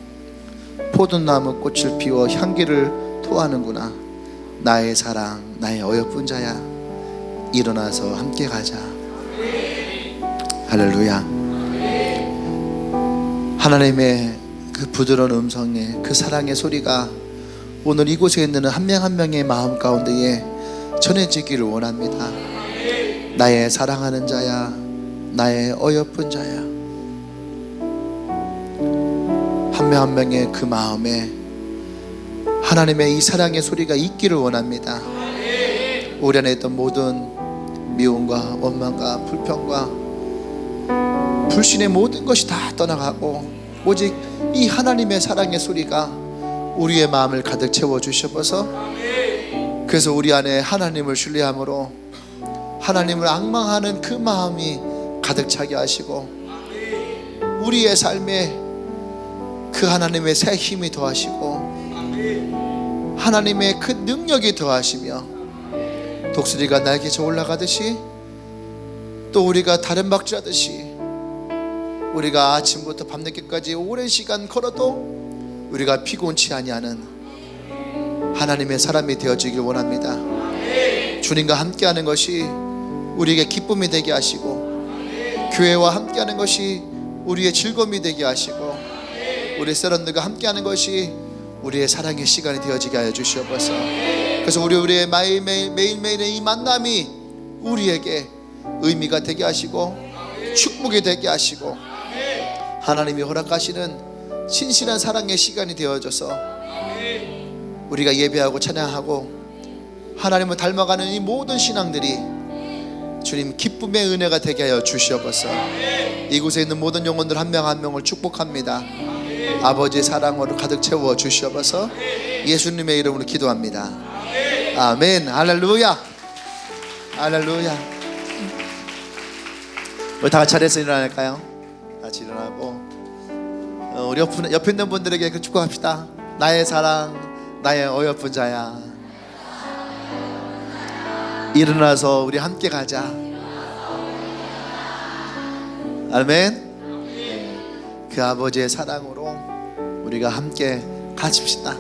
포도나무 꽃을 피워 향기를 토하는구나. 나의 사랑, 나의 어여쁜 자야, 일어나서 함께 가자. 할렐루야. 하나님의 그 부드러운 음성에 그 사랑의 소리가 오늘 이곳에 있는 한 명 한 명의 마음 가운데에 전해지기를 원합니다. 나의 사랑하는 자야, 나의 어여쁜 자야. 한 명 한 명의 그 마음에 하나님의 이 사랑의 소리가 있기를 원합니다. 우리 안에 있던 모든 미움과 원망과 불평과 불신의 모든 것이 다 떠나가고 오직 이 하나님의 사랑의 소리가 우리의 마음을 가득 채워 주셔서, 그래서 우리 안에 하나님을 신뢰함으로 하나님을 앙망하는 그 마음이 가득 차게 하시고, 우리의 삶에 그 하나님의 새 힘이 더하시고 하나님의 그 능력이 더하시며, 독수리가 날개쳐 올라가듯이 또 우리가 다른 박쥐하듯이 우리가 아침부터 밤늦게까지 오랜 시간 걸어도 우리가 피곤치 아니하는 하나님의 사람이 되어지길 원합니다. 주님과 함께하는 것이 우리에게 기쁨이 되게 하시고, 교회와 함께하는 것이 우리의 즐거움이 되게 하시고, 우리 세런들과 함께하는 것이 우리의 사랑의 시간이 되어지게 하여 주시옵소서. 그래서 우리의 매일매일의 이 만남이 우리에게 의미가 되게 하시고 축복이 되게 하시고, 하나님이 허락하시는 신실한 사랑의 시간이 되어져서 우리가 예배하고 찬양하고 하나님을 닮아가는 이 모든 신앙들이 주님 기쁨의 은혜가 되게 하여 주시옵소서. 이곳에 있는 모든 영혼들 한 명 한 명을 축복합니다. 아버지의 사랑으로 가득 채워 주시옵소서. 예수님의 이름으로 기도합니다. 아멘. 할렐루야. 할렐루야. 우리 다 같이 자리에서 일어날까요? 같이 일어나고 우리 옆에 있는 분들에게 그 축복합시다. 나의 사랑, 나의 어여쁜 자야, 일어나서 우리 함께 가자. 아멘. 그 아버지의 사랑으로 우리가 함께 가십시다.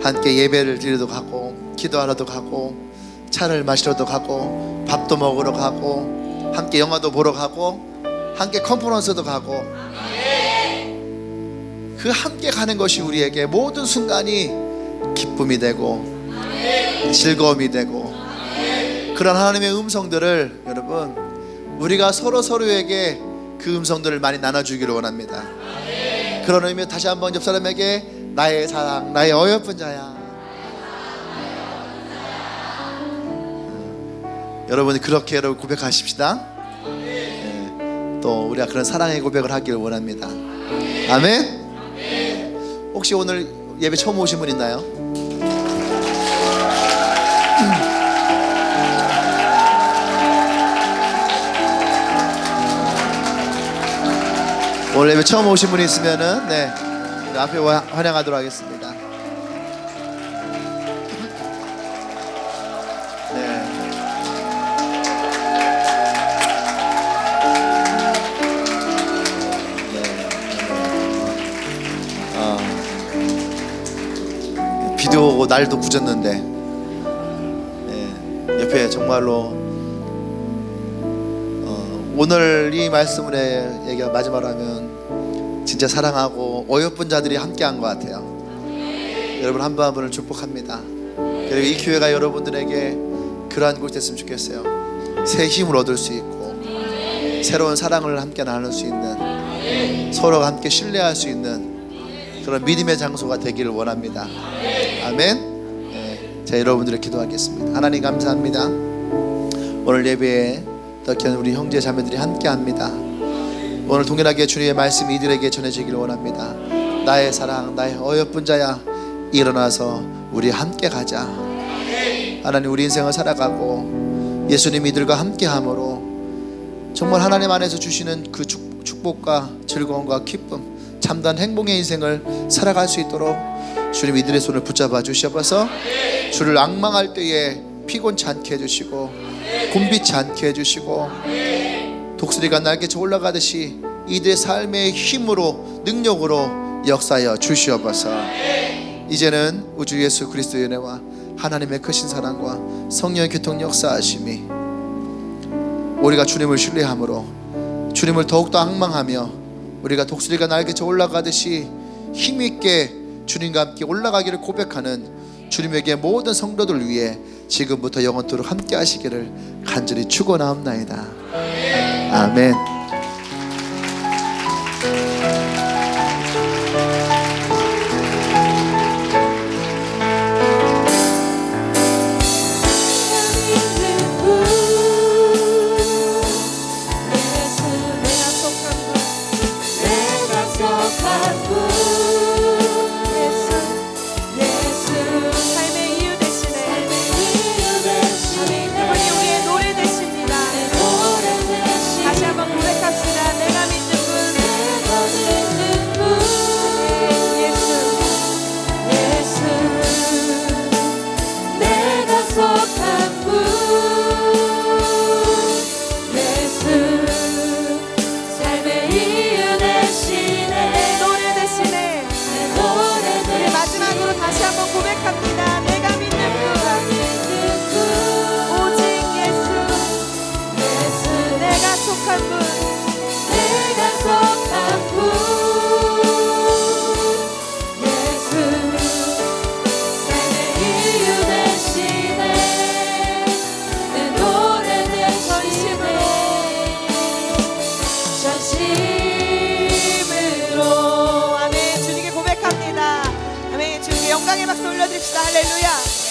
함께 예배를 드리러 가고, 기도하러도 가고, 차를 마시러도 가고, 밥도 먹으러 가고, 함께 영화도 보러 가고, 함께 컨퍼런스도 가고, 그 함께 가는 것이 우리에게 모든 순간이 기쁨이 되고 즐거움이 되고, 그런 하나님의 음성들을 여러분 우리가 서로에게 그 음성들을 많이 나눠주기를 원합니다. 그런 의미로 다시 한번 옆 사람에게 나의 사랑, 나의 어여쁜 자야. 여러분이 그렇게 여러분 고백하십시다. 또 우리가 그런 사랑의 고백을 하기를 원합니다. 아멘. 혹시 오늘 예배 처음 오신 분 있나요? 오늘 예배 처음 오신 분이 있으면은 앞에 환영하도록 하겠습니다. 비도 오고 날도 굳었는데 옆에 정말로 오늘 이 말씀을 얘기가 마지막으로 하면 진짜 사랑하고 어여쁜 자들이 함께한 것 같아요. 여러분 한 분 한 분을 축복합니다. 그리고 이 교회가 여러분들에게 그러한 곳이 됐으면 좋겠어요. 새 힘을 얻을 수 있고 새로운 사랑을 함께 나눌 수 있는, 서로가 함께 신뢰할 수 있는 그런 믿음의 장소가 되기를 원합니다. 아멘. 자, 여러분들을 기도하겠습니다. 하나님 감사합니다. 오늘 예배에 어떻게 우리 형제 자매들이 함께합니다. 오늘 동일하게 주님의 말씀이 이들에게 전해지기를 원합니다. 나의 사랑, 나의 어여쁜 자야, 일어나서 우리 함께 가자. 하나님, 우리 인생을 살아가고 예수님 이들과 함께함으로 정말 하나님 안에서 주시는 그 축복과 즐거움과 기쁨, 참된 행복의 인생을 살아갈 수 있도록 주님 이들의 손을 붙잡아 주셔서 주를 앙망할 때에 피곤치 않게 해주시고 곤비치 않게 해주시고, 독수리가 날개쳐 올라가듯이 이들의 삶의 힘으로 능력으로 역사하여 주시옵소서. 이제는 우주 예수 그리스도의 은혜와 하나님의 크신 사랑과 성령의 교통 역사하심이 우리가 주님을 신뢰함으로 주님을 더욱더 앙망하며 우리가 독수리가 날개쳐 올라가듯이 힘있게 주님과 함께 올라가기를 고백하는 주님에게 모든 성도들 위해 지금부터 영원토록 함께 하시기를 간절히 축원하옵나이다. 아멘. 내가 속한 곳 속한 분 예수 삶의 이유 되시네 내 노래 대신에 내 노래 우리 대신에 마지막으로 다시 한번 고백합니다. 내가 믿는 분 오직 예수 예수 내가 속한 분 내가 속한 분 예수 삶의 이유 되시네 내 노래 되시네 전심으로 아멘. 주님께 고백합니다. 아멘. 주님께 영광의 박수 올려드립시다. 할렐루야.